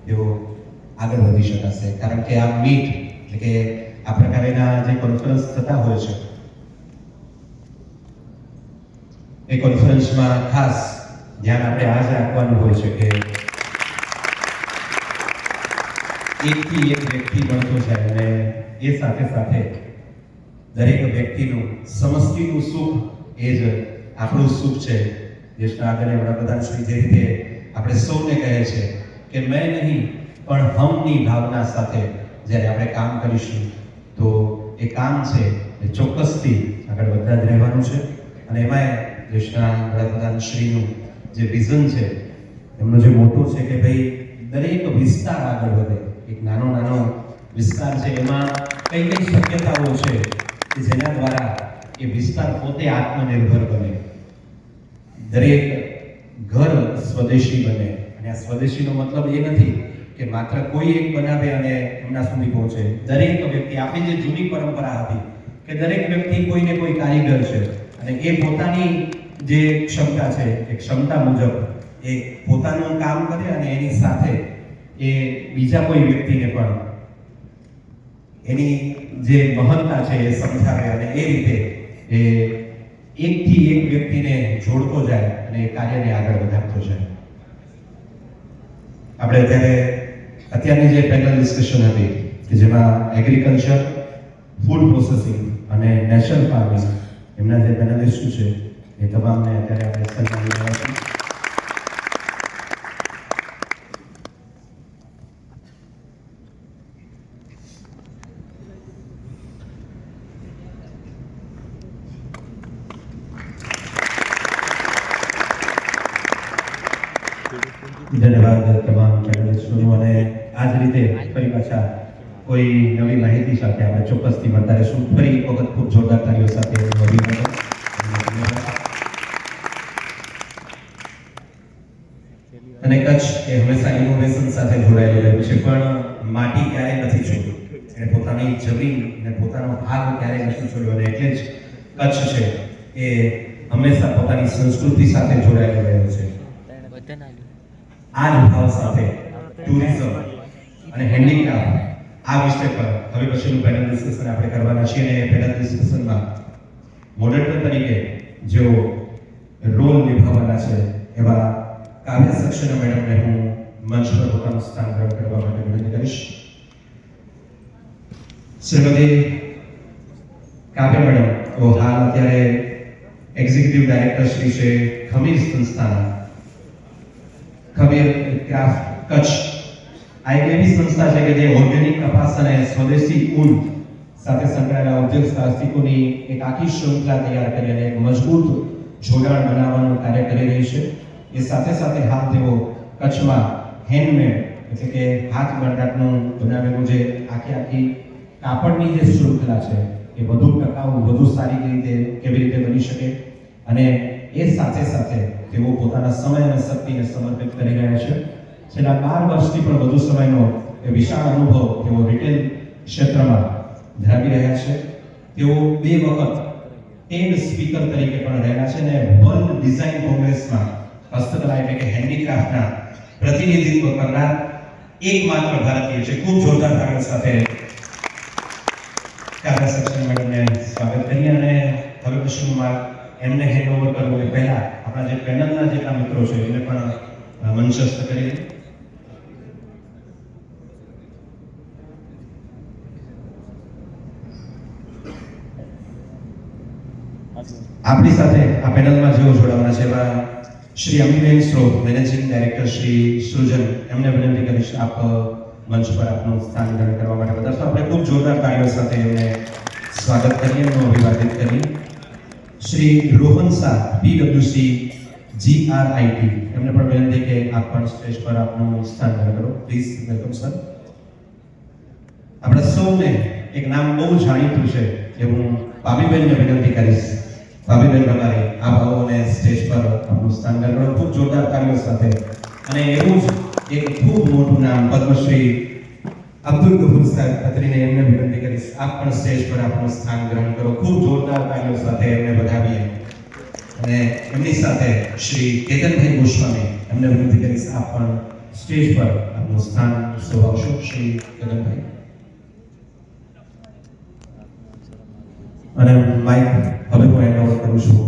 તેઓ આગળ વધી શકાશે. કારણ કે આ મીટ એટલે કે આ પ્રકારના જે કોન્ફરન્સ થતા હોય છે એ કોન્ફરન્સમાં ખાસ ધ્યાન આપણે આ જ રાખવાનું હોય છે કે એકથી એક વ્યક્તિ બનતો જાય અને એ સાથે સાથે દરેક વ્યક્તિનું સમષ્ટિનું સુખ એ જ આપણું સુખ છે. દેશના આદરણીય વડાપ્રધાન શ્રી જે રીતે આપણે સૌને કહે છે કે મેં નહીં પણ હમની ભાવના સાથે જ્યારે આપણે કામ કરીશું તો એ કામ છે એ ચોક્કસથી આગળ વધતા જ રહેવાનું છે. અને એમાંય દેશના વડાપ્રધાન શ્રીનું જે વિઝન છે એમનો જે મોટો છે કે ભાઈ દરેક વિસ્તાર આગળ વધે. એક નાનો વિસ્તાર છે એમાં કઈ કઈ શક્યતાઓ છે કે જેના દ્વારા એ વિસ્તાર પોતે આત્મનિર્ભર બને, દરેક ઘર સ્વદેશી બને. અને આ સ્વદેશીનો મતલબ એ નથી કે માત્ર કોઈ એક બનાવે અને એમના સુધી પહોંચે. દરેક વ્યક્તિ આપણી જે જૂની પરંપરા હતી કે દરેક વ્યક્તિ કોઈને કોઈ કારીગર છે અને એ પોતાની જે ક્ષમતા છે એ ક્ષમતા મુજબ એ પોતાનું કામ કરે અને એની સાથે એ બીજા કોઈ વ્યક્તિને પણ એની જે મહત્તા છે એ સમજાવે અને એ રીતે એ એકથી એક વ્યક્તિને જોડતો જાય અને એ કાર્યને આગળ વધારતો જાય. આપણે અત્યારની જે પેનલ ડિસ્કશન હતી કે જેમાં એગ્રીકલ્ચર, ફૂડ પ્રોસેસિંગ અને નેચરલ ફાર્મિંગ એમના જે પેનલિસ્ટ છે એ તમામને અત્યારે આપણે સન્માનિત કર્યા છે. ધન્યવાદ તમામ પેનલિસ્ટોનો. અને આ જ રીતે ફરી પાછા કોઈ નવી માહિતી સાથે આપણે ચોક્કસથી મળતા રહીશું. ફરી એક વખત ખૂબ જોરદાર તાળીઓ સાથે અભિનંદન. અને કચ્છ એ હંમેશા ઇનોવેશન સાથે જોડાયેલું રહ્યું છે, પણ માટી ક્યારેય નથી છોડી. એને પોતાની જમીન અને પોતાનો ભાગ ક્યારેય નથી છોડ્યો અને એટલે જ કચ્છ છે એ હંમેશા પોતાની સંસ્કૃતિ સાથે જોડાયેલો રહ્યો છે. આ જ ભાવ સાથે ટુરિઝમ અને હેન્ડીક્રાફ્ટ આ વિષય પર હવે પછીનું પેનલ ડિસ્કશન આપણે કરવાના છીએ અને એ પેનલ ડિસ્કશનમાં મોડરેટર તરીકે જેઓ રોલ નિભાવવાના છે એવા કાવ્ય સક્સેના મેડમને હું મંચ પર પોતાનું સ્થાન ગ્રહણ કરવા માટે વિનંતી કરીશ. શ્રીમતી કાવ્ય મેડમ તો હાલ અત્યારે એક્ઝિક્યુટિવ ડાયરેક્ટર શ્રી છે ખમીર સંસ્થાના. ખમીર ક્રાફ્ટ કચ્છ આ એક એવી સંસ્થા છે કે જે ઓર્ગેનિક કપાસ અને સ્વદેશી ઊન સાથે સંકળાયેલા ઉદ્યોગ સાહસિકોની એક આખી શૃંખલા તૈયાર કરી અને એક મજબૂત જોડાણ બનાવવાનું કાર્ય કરી રહી છે. એ સાથે સાથે હાલ તેઓ કચ્છમાં હેન્ડમેડ એટલે કે હાથ વણાટનું બનાવેલું જે આખી કાપડની જે શૃંખલા છે એ વધુ ટકાઉ, વધુ સારી રીતે કેવી રીતે બની શકે અને એ સાથે સાથે તેઓ પોતાના સમય અને શક્તિને સમર્પિત કરી રહ્યા છે. છેલ્લા 12 વર્ષથી પણ વધુ સમયનો એ વિશાળ અનુભવ તેઓ રિટેલ ક્ષેત્રમાં ધરાવી રહ્યા છે. તેઓ 2 વખત ટેડ સ્પીકર તરીકે પણ રહેલા છે અને વર્લ્ડ ડિઝાઇન કોંગ્રેસમાં હસ્તકલા એટલે કે હેન્ડીક્રાફ્ટના પ્રતિનિધિત્વ કરનાર એકમાત્ર ભારતીય છે. ખૂબ જોરદાર તાળીઓ સાથે કાવ્ય સક્સેના મેડમને સ્વાગત કરીએ અને હવે પછીનું એમને હેન્ડ ઓવર કરવું એ પહેલા આપણા જે પેનલના જેટલા મિત્રો છે એને પણ મંચસ્થ કરી આપણી સાથે આ પેનલમાં જેઓ જોડાવાના છે એવા શ્રી અમીબેન શ્રોત, મેનેજિંગ ડાયરેક્ટર શ્રી સૃજન, એમને વિનંતી કરીશ આપ મંચ પર આપનું સ્થાન ગ્રહણ કરવા માટે બધા આપણે ખૂબ જોરદાર તાળીઓ સાથે એમને સ્વાગત કરીએ, એમનું અભિવાદિત કરીએ. શ્રી રોહન શાહ, PwC GRIT, એમને પણ વિનંતી કે આપ પણ સ્ટેજ પર આપનું સ્થાન ગ્રહણ કરો. Please welcome sir. આપણે સૌને એક નામ બહુ જાણીતું છે એવું પાબીબેનને વિનંતી કરીશ. પાબીબેન તમારી આ ભાવોને સ્ટેજ પર આપનું સ્થાન ગ્રહણ કરો ખૂબ જોરદાર તાળીઓ સાથે. અને એવું જ એક ખૂબ મોટું નામ પદ્મશ્રી અબ્દુલ ગફુર સાહેબ ખત્રીને એમને વિનંતી કરીશ આપ પણ સ્ટેજ પર આપનું સ્થાન ગ્રહણ કરો. ખૂબ જોરદાર તાળીઓ સાથે એમને વધાવીએ. અને એમની સાથે શ્રી કેતનભાઈ ગોસ્વામી, એમને વિનંતી કરીશ આપ પણ સ્ટેજ પર આપનું સ્થાન શોભાવશો. શ્રી કેતનભાઈ અને માઇક હવે હું હેન્ડ ઓવર કરું છું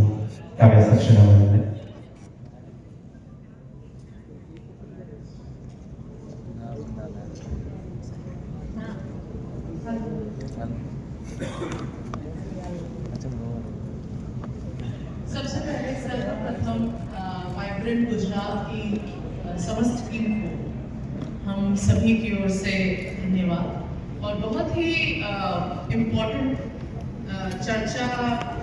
કાવ્ય સક્સેના મેડમને. सबसे पहले सर्वप्रथम वाइब्रेंट गुजरात की समस्त टीम को हम सभी की ओर से धन्यवाद. और बहुत ही इम्पोर्टेंट चर्चा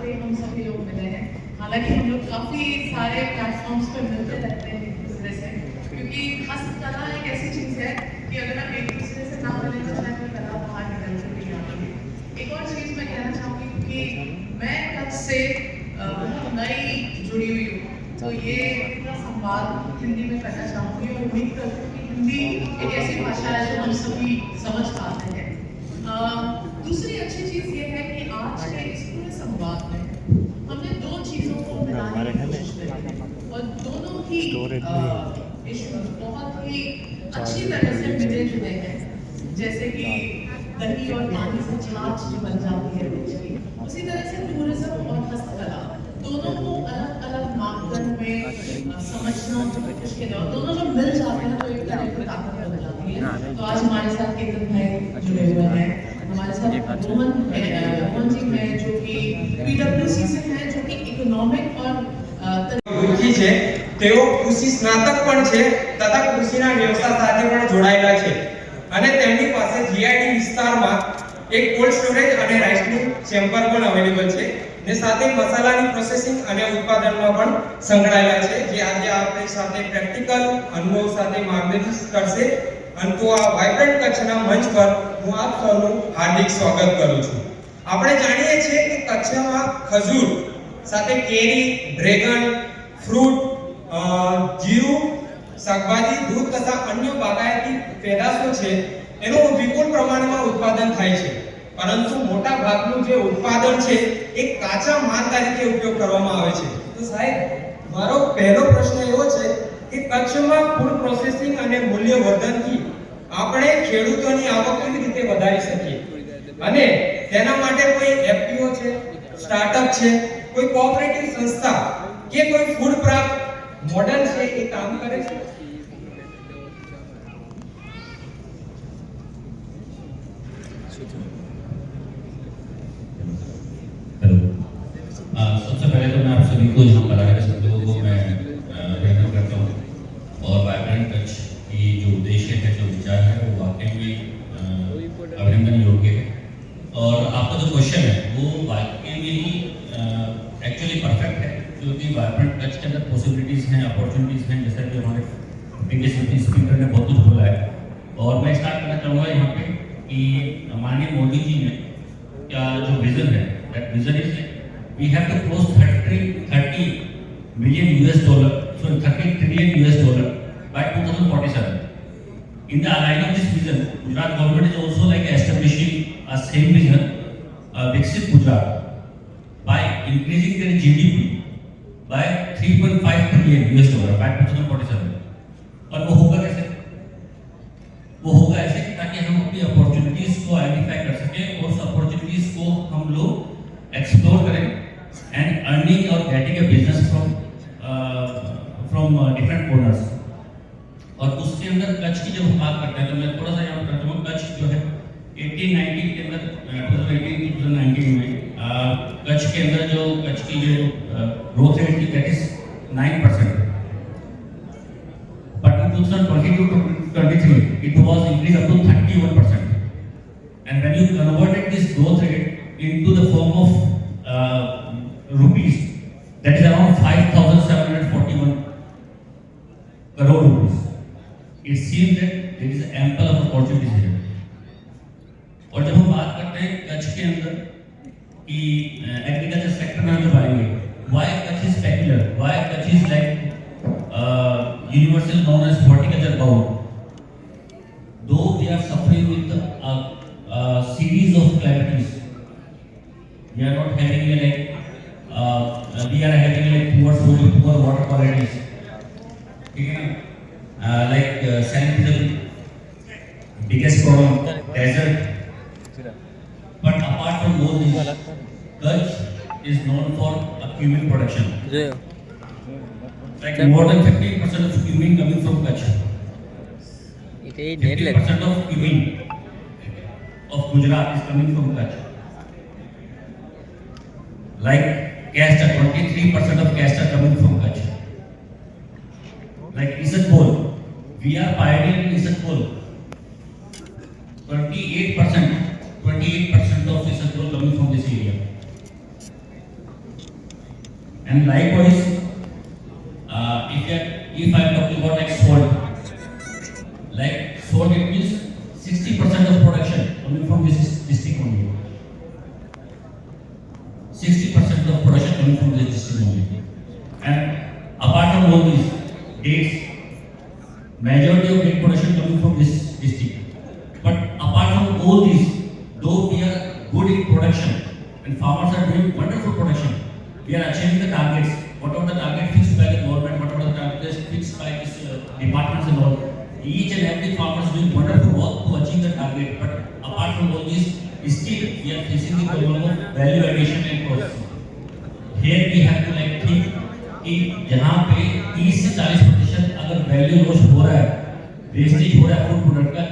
पे हम सभी लोग मिले हैं. हालांकि हम लोग काफ़ी सारे प्लेटफॉर्म्स पर मिलते रहते हैं एक दूसरे से, क्योंकि हस्तकला एक ऐसी चीज़ है कि अगर हम एक दूसरे से ना मिले तो शायद वो कला बाहर निकल सकती है. एक और चीज़ मैं कहना चाहूँगी कि मैं कच्छ से बहुत नई जुड़ी हुई हूँ, तो ये पूरा संवाद हिंदी में करना चाहूँगी और उम्मीद करती हूँ कि हिंदी एक ऐसी भाषा है जो हम सभी समझ पाते हैं. दूसरी अच्छी चीज ये है कि आज के इस पूरे संवाद में हमने दो चीजों को मिलाने की कोशिश करी और दोनों ही इश्यूज बहुत ही अच्छी तरह से मिले जुले हैं। जैसे कि दही और पानी से छाछ जो बन जाती है देश की, उसी तरह से टूरिज्म और हस्तकला दोनों को अलग अलग मापदंड में समझना मुश्किल है और दोनों जब मिल जाते हैं तो एक तरह की ताकत बन जाती है। तो आज हमारे साथ केतन भाई जुड़े हुए हैं, हमारे साथ रोहन जी हैं जो कि पीडब्ल्यूसी से हैं, जो कि इकोनॉमिक और ગુરજી છે તેઓ કૃષિ સ્નાતક પણ છે તથા કૃષિના વ્યવસાય સાથે પણ જોડાયેલા છે અને તેમની પાસે જીઆઈડી વિસ્તારમાં એક કોલ્ડ સ્ટોરેજ અને રાઈસ મિલ ચેમ્બર પણ અવેલેબલ છે ને સાથે મસાલાની પ્રોસેસિંગ અને ઉત્પાદનમાં પણ સંકળાયેલા છે જે આજે આપણી સાથે પ્રેક્ટિકલ અનુભવ સાથે માર્ગદર્શન કરશે અને તો આ વાઇબ્રન્ટ કચ્છના મંચ પર હું આપ સૌનું હાર્દિક સ્વાગત કરું છું। આપણે જાણીએ છીએ કે કચ્છમાં ખજૂર સાથે કેરી, ડ્રેગન ફ્રૂટ, જીરું, શાકભાજી, દૂધ તથા અન્ય બાગાયતી પેદાશો છે એનું વિપુલ પ્રમાણમાં ઉત્પાદન થાય છે, પરંતુ મોટા ભાગનું જે ઉત્પાદન છે એ કાચા માલ તરીકે ઉપયોગ કરવામાં આવે છે। તો સાહેબ, મારો પહેલો પ્રશ્ન એવો છે કે કચ્છમાં ફૂડ પ્રોસેસિંગ અને મૂલ્યવર્ધનથી આપણે ખેડૂતોની આવક કેવી રીતે વધારી શકીએ અને તેના માટે કોઈ એફપીઓ છે, સ્ટાર્ટઅપ છે, कोई कोऑपरेटिव संस्था के कोई फूड प्राप्त मॉडल से ये काम करे छे? हेलो, सबसे पहले तो मैं आप सभी को यहाँ पर आए संतों को मैं वेलकम करता हूँ और वाइब्रेंट कच्छ की जो उद्देश्य है, जो विचार है, वो वाकई में अभिनंदन योग्य है। और आपका जो क्वेश्चन है वो वाकई में ही एक्चुअली परफेक्ट है, क्योंकि वाइब्रेंट कच्छ के अंदर पॉसिबिलिटीज़ हैं, अपॉर्चुनिटीज़ हैं, जैसा कि हमारे प्रीवियस स्पीकर ने बहुत कुछ बोला है। और मैं स्टार्ट करना चाहूँगा यहाँ पे कि माननीय मोदी जी ने क्या जो विजन है, that vision is we have to cross 30 million US dollar, sorry 30 trillion US dollar by 2047. In the line of this vision, Gujarat government is also like establishing a same vision, Viksit Gujarat, by increasing their GDP by 3.5 trillion US dollar by 2047. और वो होगा कैसे? वो होगा ऐसे कि ताकि हम अपनी अपॉर्चुनिटीज को आइडेंटिफाई कर सकें और उस अपॉर्चुनिटीज को हम लोग एक्सप्लोर करें एंड अर्निंग और getting a business from different corners. और उसके अंदर कच्छ की जब हम बात करते हैं तो मैं थोड़ा सा यहाँ करता हूँ, कच्छ जो है 1890 के अंदर 2018-2019 में कच्छ के अंदर जो कच्छ की जो ग्रोथ रेट थी that is 9%, but in 2022-23 it was increased up to 31%, and when you converted this growth rate into the form of rupees, that is around 5,741 crore rupees. It seems that there is ample of opportunities here. और जब हम बात करते हैं कच्छ के अंदर कि एग्रीकल्चर सेक्टर में हम जब आएंगे, why Kutch is peculiar, why Kutch is like universal known as horticulture bound, though we are suffering with a series of calamities. We are not having like we are having like poor soil, poor water qualities, ठीक है ना, like sanitism, biggest problem, desert. But apart from all this, Kutch is known for a cumin production. Like more than 50% of cumin coming from Kutch. 50% of cumin of Gujarat is coming from Kutch. Like castor, 23% of castor coming from Kutch. Like Isatpol, we are pioneering in Isatpol. 28% of Isatpol coming from this area. And likewise, if I am talking about like salt, it means 60% of production coming from this district only. 60% of production coming from this district only. And apart from all these, dates, majority of date production coming from this district. But apart from all these, though we are food production. We are achieving the targets. Whatever the target fixed by the government, whatever the target fixed by this departments and all. Each and every farmer is doing wonderful work to achieve the target. But apart from all this, still we are facing the problem of value addition and processing. Here we have to like think कि जहाँ पे 30 से 40% अगर वैल्यू लॉस हो रहा है, वेस्टेज हो रहा है फूड प्रोडक्ट का,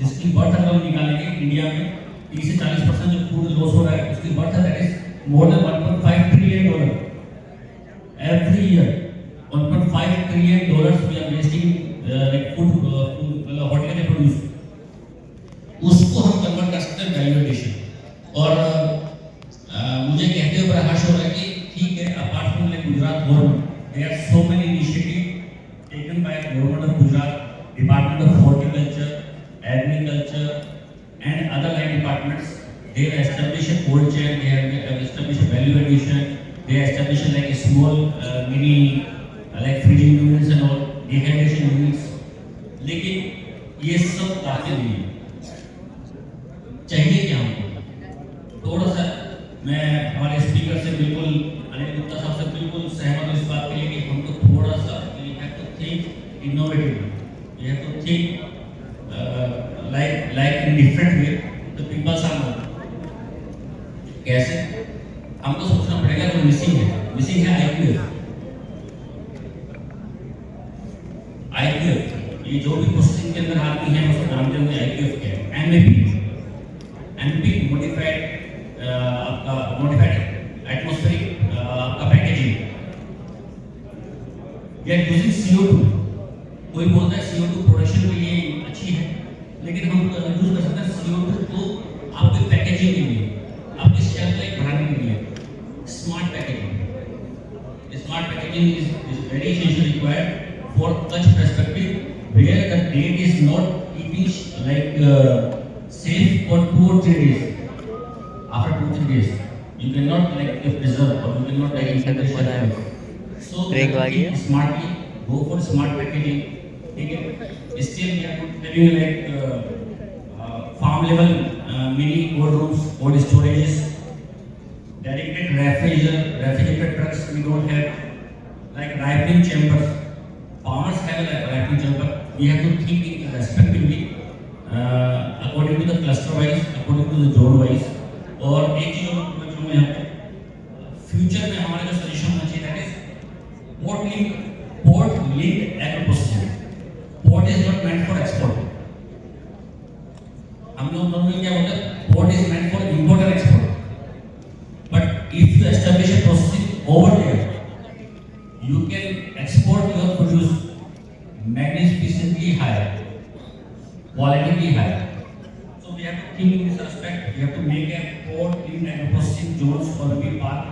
जिसकी बर्थ अगर हम निकालेंगे इंडिया में 30 से 40% जो फूड लॉस हो रहा है उसकी बर्थ है that is more than $1.5 trillion every year. $1.5 trillion we are wasting like food horticulture produce. उसको हम कन्वर्ट कर सकते हैं वैल्यू एडिशन. और मुझे कहते हुए बड़ा हर्ष हो रहा है कि ठीक है, apart from like Gujarat government, there are so many initiative taken by government of Gujarat, department of horticulture, agriculture and other line departments. They have established a cold chain, they have established a value addition, they have established like a small mini like feeding units and all, dehydration units. लेकिन ये सब काफी नहीं है. चाहिए क्या हमको? थोड़ा सा मैं हमारे स्पीकर से बिल्कुल अनिल गुप्ता साहब से बिल्कुल सहमत हूँ इस बात के लिए कि हमको थोड़ा सा we have to think innovatively, we have to think like in different way. The people are not. कैसे? हमको सोचना पड़ेगा जो मिसिंग है IQF. ये जो भी प्रोसेसिंग के अंदर आती है उसको जानते होंगे IQF क्या है. MAP मॉडिफाइड आपका मॉडिफाइड एटमॉस्फेरिक आपका packaging. We are using CO2. कोई बोलता है CO2 प्रोडक्शन के लिए अच्छी है, लेकिन हम यूज कर सकते हैं CO2 को आपके पैकेजिंग के लिए, आपके शेल्फ लाइफ बढ़ाने के लिए. Smart packaging is very essential required for such perspective where the date is not keeping like safe for 2 or 3 days. After 2-3 days you cannot like preserve or you cannot like so smartly go for smart packaging. Okay, still we are having like farm level mini cold rooms, cold storages, dedicated refrigerator trucks. We don't have like ripening chambers. Farmers have a ripening chamber. We have to think it respectively according to the cluster wise, according to the zone wise. और एक चीज और मैं कहूँगा यहाँ पे फ्यूचर में हमारा जो सजेशन होना चाहिए that is port linked agro processing. Port is not meant for export. हम लोग नॉर्मली क्या बोलते हैं, port is meant for import and export. But if you establish a processing over there, you can export your produce magnificently higher, quality higher. So we have to think in this aspect. We have to make a port in and processing zones for the park,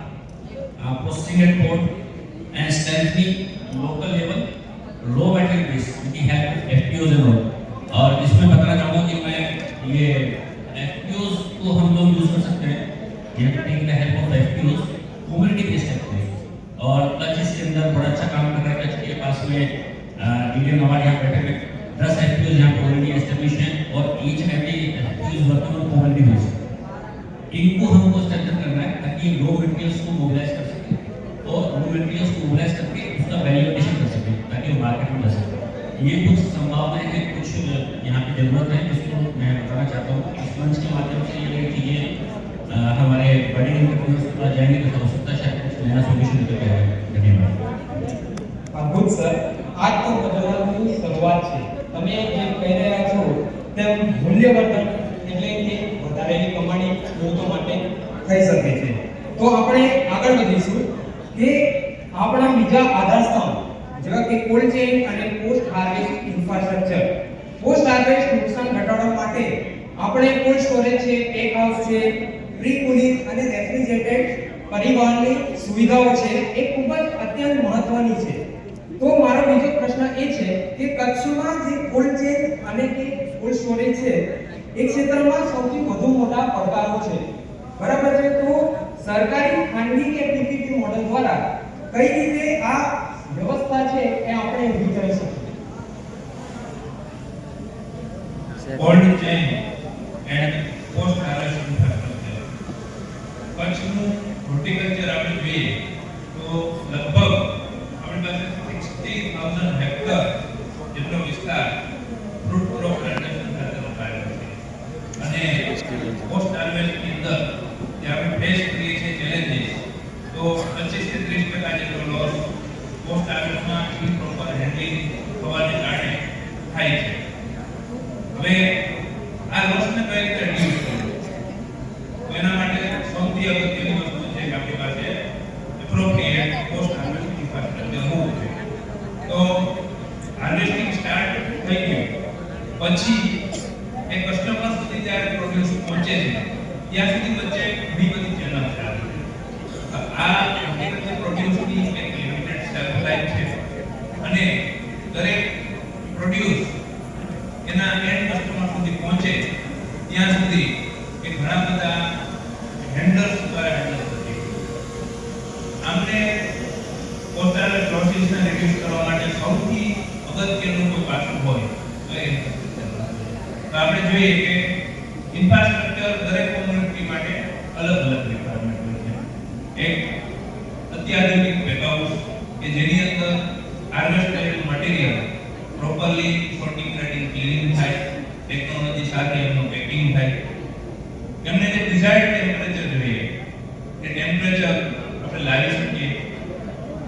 processing at port and strengthening local level raw material base with the help of FPOs and all. और इसमें बताना चाहूँगा कि मैं ये FPOs को हम लोग यूज कर सकते हैं. We have to take the help of FPOs, community based FPOs. और कच्छ इसके अंदर बड़ा अच्छा काम कर रहा है. कच्छ के पास में इंडियन हमारे यहाँ बैठे हुए 10 FPOs यहाँ पर ऑलरेडी एस्टेब्लिश हैं और each and every FPOs working on community base. इनको हमको स्ट्रेंथन करना है ताकि रॉ मटेरियल्स को मोबिलाइज कर सकें और रॉ मटेरियल्स को मोबिलाइज करके उसका वैल्यू एडिशन कर सकें ताकि वो मार्केट में जा सके. ये कुछ संभावनाएं हैं, कुछ यहाँ पे जरूरत है जिसको मैं बताना चाहता हूँ. इस मंच के माध्यम से ये चीज़ें हमारे बड़े एंटरप्रेन्योर्स को जाएंगे तो हो सकता है शायद कुछ नया सॉल्यूशन निकल के आए. धन्यवाद. અદ્ભુત સર. આજ તો બદલવાની શરૂઆત છે. તમે જે કહી રહ્યા છો તેમ મૂલ્યવર્ધન એટલે કે વધારેલી કમાણી ખેડૂતો માટે થઈ શકે છે. તો આપણે આગળ વધીશું કે આપણા બીજા આધારસ્તંભ જેવા કે કોલ્ડ ચેઇન અને post harvest infrastructure. Post harvest નુકસાન ઘટાડવા માટે આપણે કોલ્ડ સ્ટોરેજ છે, પેક હાઉસ છે, પ્રી કુલિંગ અને રેફ્રિજરેટેડ પરિવહનની સુવિધાઓ છે એ ખૂબ જ અત્યંત મહત્વની છે. તો મારો બીજો પ્રશ્ન એ છે કે કચ્છમાં જે કોલ્ડ ચેઇન અને કે કોલ્ડ સ્ટોરેજ છે એ ક્ષેત્રમાં સૌથી વધુ મોટા પડકારો છે, બરાબર છે. તો સરકારી ખાનગી કે પીપીપી મોડેલ દ્વારા કઈ રીતે આ વ્યવસ્થા છે એ આપણે ઊભી કરી શકીએ? Cold chain and post harvest infrastructure કચ્છનું 50,000 હેક્ટર જેટલો વિસ્તાર ફ્રૂટ ક્રોપ પ્લાન્ટેશન સાથે રોપાયેલો છે. અને પોસ્ટ હાર્વેસ્ટની અંદર જે આપણે ફેસ કરીએ છીએ ચેલેન્જીસ, તો 25 થી 30% જેટલો લોસ પોસ્ટ હાર્વેસ્ટમાં ઇમ્પ્રોપર હેન્ડલિંગ થવાને કારણે થાય છે. હવે આ લોસને કઈ રીતે રિડ્યુસ કરવો? તો એના માટે સૌથી અગત્યની વસ્તુ છે કે આપણી પાસે એપ્રોપ્રિએટ પોસ્ટ હાર્વેસ્ટ ઇન્ફ્રાસ્ટ્રક્ચર હોવું જોઈએ. તો હાર્વેસ્ટિંગ સ્ટાર્ટ થઈ ગયું પછી એ કસ્ટમર સુધી જ્યારે પ્રોડ્યુસ પહોંચે છે ત્યાં સુધી વચ્ચે ઘણી બધી ચેનલ છે. આ એગ્રીકલ્ચર પ્રોડ્યુસની એક લિમિટેડ શેલ્ફ લાઈફ છે અને દરેક પ્રોડ્યુસ એના એન્ડ કસ્ટમર સુધી પહોંચે ત્યાં સુધી એ ઘણા બધા હેન્ડલર્સ દ્વારા હેન્ડલ થતી હોય. આમને પોતાના લોસીસને રિડ્યુસ કરવા માટે સૌથી અગત્યનું કોઈ પાસું હોય તો એ તો આપણે જોઈએ કે ઇન્ફ્રાસ્ટ્રક્ચર દરેક કોમ્યુનિટી માટે અલગ અલગ રિક્વાયરમેન્ટ હોય છે. એક અત્યાધુનિક વેરહાઉસ કે જેની અંદર હાર્વેસ્ટ કરેલું material properly sorting, grading, cleaning થાય, ટેકનોલોજી સાથે એનું પેકિંગ થાય. એમને જે ડિઝાયર્ડ ટેમ્પરેચર જોઈએ એ ટેમ્પરેચર આપણે લાવી શકીએ.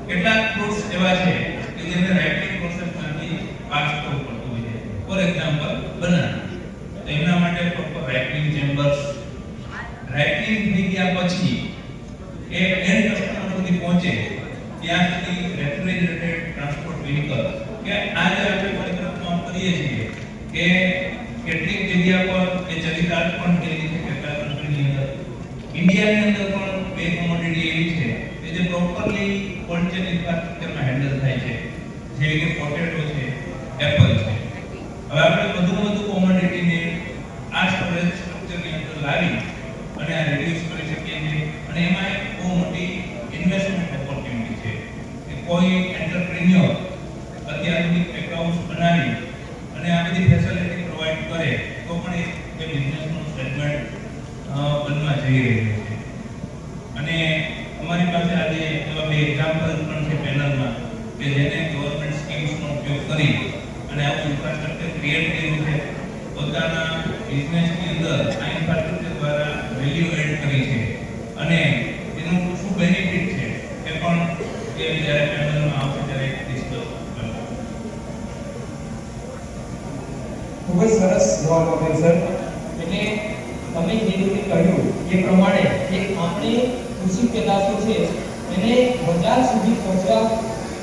કેટલાક ફ્રૂટ્સ એવા છે કે જેને રાઇપિંગ પ્રોસેસમાંથી પાસ કરવું પડતું હોય છે. For example banana. તો એના માટે પ્રોપર રાઇપિંગ ચેમ્બર્સ, રાઇપિંગ થઈ ગયા પછી એ એન્ડ કસ્ટમર સુધી પહોંચે ત્યાં સુધી રેફ્રિજરેટેડ ટ્રાન્સપોર્ટ વ્હીકલ કે આજે આપણે પરિક્રમા કરીએ છીએ કે કેટલીક જગ્યા પર એ ચરિતાર્થ પણ થયેલી છે કેટલાક કન્ટ્રીની અંદર. ઇન્ડિયાની અંદર પણ બે કોમોડિટી એવી છે કે જે પ્રોપરલી કોલ્ડ ચેન ઇન્ફ્રાસ્ટ્રક્ચરમાં હેન્ડલ થાય છે, જેવી કે પોટેટો છે, એપલ છે. હવે આપણે વધુ કોમોડિટીને આ સ્ટોરેજ સ્ટ્રક્ચરની અંદર લાવી અને આ રિડ્યુસ કરી શકીએ છીએ. અને એમાં એક બહુ મોટી ઇન્વેસ્ટમેન્ટ ઓપોર્ચ્યુનિટી છે કે કોઈ એન્ટરપ્રેન્યોર અત્યાધુનિક વેરહાઉસ બનાવી અને આ બધી ફેસિલિટી પ્રોવાઈડ કરે તો પણ એ બિઝનેસનું સેગમેન્ટ બનવા જઈ રહ્યું છે. અને અમારી પાસે આજે એવા બે એક્ઝામ્પલ પણ છે પેનલમાં કે જેને ગવર્મેન્ટ સ્કીમ્સનો ઉપયોગ કરી અને આવું ઇન્ફ્રાસ્ટ્રક્ચર ક્રિએટ કર્યું છે. પોતાના બિઝનેસની અંદર આ ઇન્ફ્રાસ્ટ્રક્ચર દ્વારા વેલ્યુ એડ કરી છે અને એનું શું બેનિફિટ છે એ પણ એ જ્યારે પેનલમાં આવશે ત્યારે ડિસ્કસ કરશું. ખૂબ જ સરસ જવાબ આપ્યો સર. એટલે તમે જે રીતે કહ્યું એ પ્રમાણે કે આપણે કૃષિ પેદાશો છે એને બજાર સુધી પહોંચવા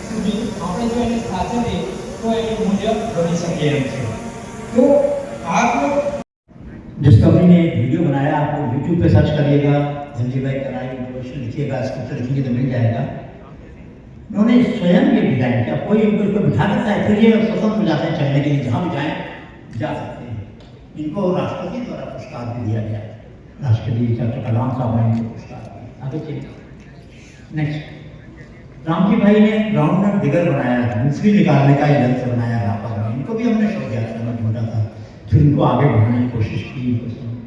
સુધી આપણે જો એને સાચવીએ તો એનું મૂલ્ય વધી શકે એમ છે. તો आप लोग जिस कंपनी ने एक वीडियो बनाया, आप लोग यूट्यूब पे सर्च करिएगा, धनजी भाई कनाई इनोवेशन लिखिएगा, स्क्रिप्ट लिखिए तो मिल जाएगा. उन्होंने स्वयं ये डिजाइन किया. कोई इनको इसको बिठा देता है, फिर ये स्वतंत्र हो जाते हैं चलने के लिए, जहाँ भी जाएं जा सकते हैं. इनको राष्ट्रपति द्वारा पुरस्कार भी दिया गया. राष्ट्रपति डॉक्टर कलाम साहब ने इनको पुरस्कार दिया. आगे चलिए नेक्स्ट. रामजी भाई ने ग्राउंडनट डिगर बनाया, मूंगफली निकालने का यंत्र बनाया रापा में. इनको भी हमने शो दिया था, छोटा था, फिर उनको आगे बढ़ाने की कोशिश की,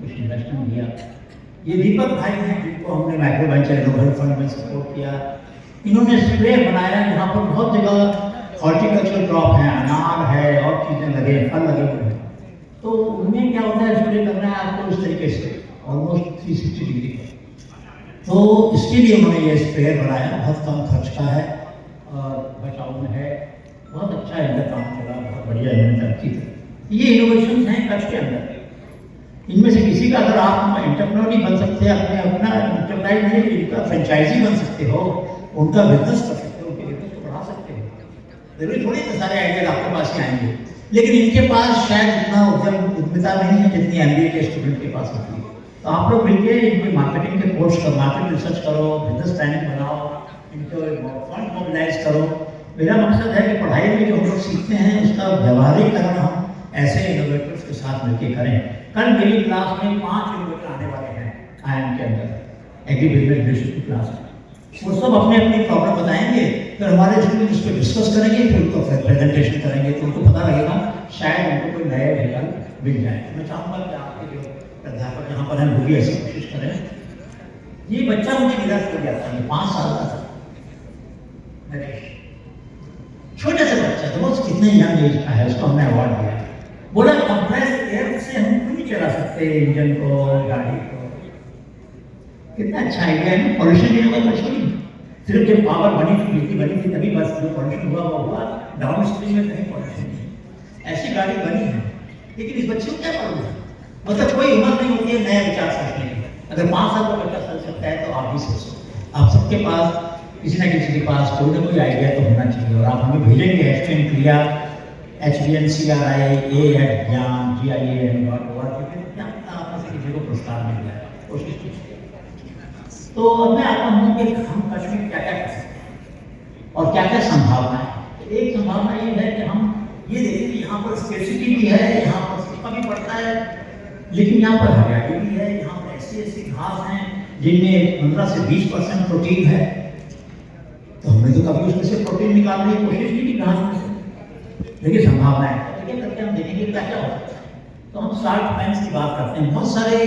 कुछ इन्वेस्टमेंट दिया. ये दीपक भाई हैं जिनको हमने माइक्रो वेंचर इनोवेशन फंड में सपोर्ट किया. इन्होंने स्प्रे बनाया. यहाँ पर बहुत जगह हॉर्टिकल्चर क्रॉप है, अनार है और चीज़ें लगे, फल लगे हुए हैं. तो उनमें क्या होता है, स्प्रे करना है आपको इस तरीके से ऑलमोस्ट 360 डिग्री. तो इसके लिए उन्होंने ये स्प्रेयर बनाया. बहुत कम खर्च का है और बचाव में है. बहुत अच्छा इनका काम चला, बहुत बढ़िया इन्होंने तरक्की की. ये इनोवेशन हैं कच्छ के अंदर. इनमें से किसी का अगर आप एंटरप्रेन्योर नहीं बन सकते, अपने अपना एंटरप्राइज नहीं, इनका फ्रेंचाइजी बन सकते हो, उनका बिजनेस कर सकते हो, उनके बिजनेस को बढ़ा सकते हो. जरूरी थोड़ी ना सारे आइडिया आपके पास ही आएंगे, लेकिन इनके पास शायद इतना उद्यमिता नहीं है जितनी MBA के स्टूडेंट के पास होती है. तो आप लोग मिलकर इनके मार्केटिंग के कोर्स करो, मार्केट रिसर्च करो, बिजनेस प्लानिंग बनाओ, इनको फंड मोबिलाइज करो. मेरा मकसद है कि पढ़ाई में जो हम लोग सीखते हैं उसका व्यवहारिकरण हम ऐसे इनोवेटर्स के साथ मिलकर करें. कल मेरी क्लास में 5 इनोवेटर आने वाले हैं IIM के अंदर, एग्री बिजनेस लीडरशिप की क्लास में. वो सब अपने अपनी प्रॉब्लम बताएंगे, फिर हमारे स्टूडेंट इस पर डिस्कस करेंगे, फिर उनको प्रेजेंटेशन करेंगे, तो उनको पता लगेगा, शायद उनको कोई नया विकल्प मिल जाए. मैं चाहूँगा कि आपके जो अध्यापक यहाँ पर हैं वो भी ऐसी कोशिश करें. ये बच्चा मुझे मिला कर गया था, 5 साल का था, छोटा सा दोस्त कितने यंग एज का है, उसको हमने अवार्ड दिया। बोला कंप्रेस एयर से हम क्यों नहीं चला सकते इंजन को, गाड़ी को। कितना अच्छा आइडिया है ना, पॉल्यूशन नहीं होगा बस नहीं। सिर्फ जब पावर बनी थी, बिजली बनी थी, तभी बस जो पॉल्यूशन हुआ वो हुआ, डाउन स्ट्रीम में कहीं पॉल्यूशन नहीं। ऐसी गाड़ी बनी है, लेकिन इस बच्चे को क्या मालूम है? मतलब कोई उम्र नहीं होती है नया विचार सोचने की। अगर 5 साल का बच्चा सोच सकता है तो आप भी सोच सकते हैं। आप सबके पास किसी न किसी के पास कोई ना कोई आइडिया तो होना चाहिए, और आप हमें भेजेंगे HPN क्रिया HBNCRIA@ज्ञान.GIAN.org पे, आप में से किसी को पुरस्कार मिल जाए, कोशिश कीजिए। तो अब मैं आता हूँ कि हम कच्छ में क्या क्या कर सकते हैं और क्या क्या संभावनाएं हैं। एक संभावना ये है कि हम ये देखें कि यहाँ पर स्केर्सिटी भी है, यहाँ पर सूखा भी पड़ता है, लेकिन यहाँ पर हरियाली भी है, यहाँ पर ऐसी घास हैं जिनमें 15 से 20% प्रोटीन है। तो हमने तो कभी उसमें से प्रोटीन निकालने की कोशिश नहीं की घास में से, लेकिन संभावना है। तो करके हम देखेंगे क्या क्या होता है। तो हम साल्ट पैंस की बात करते हैं। बहुत सारे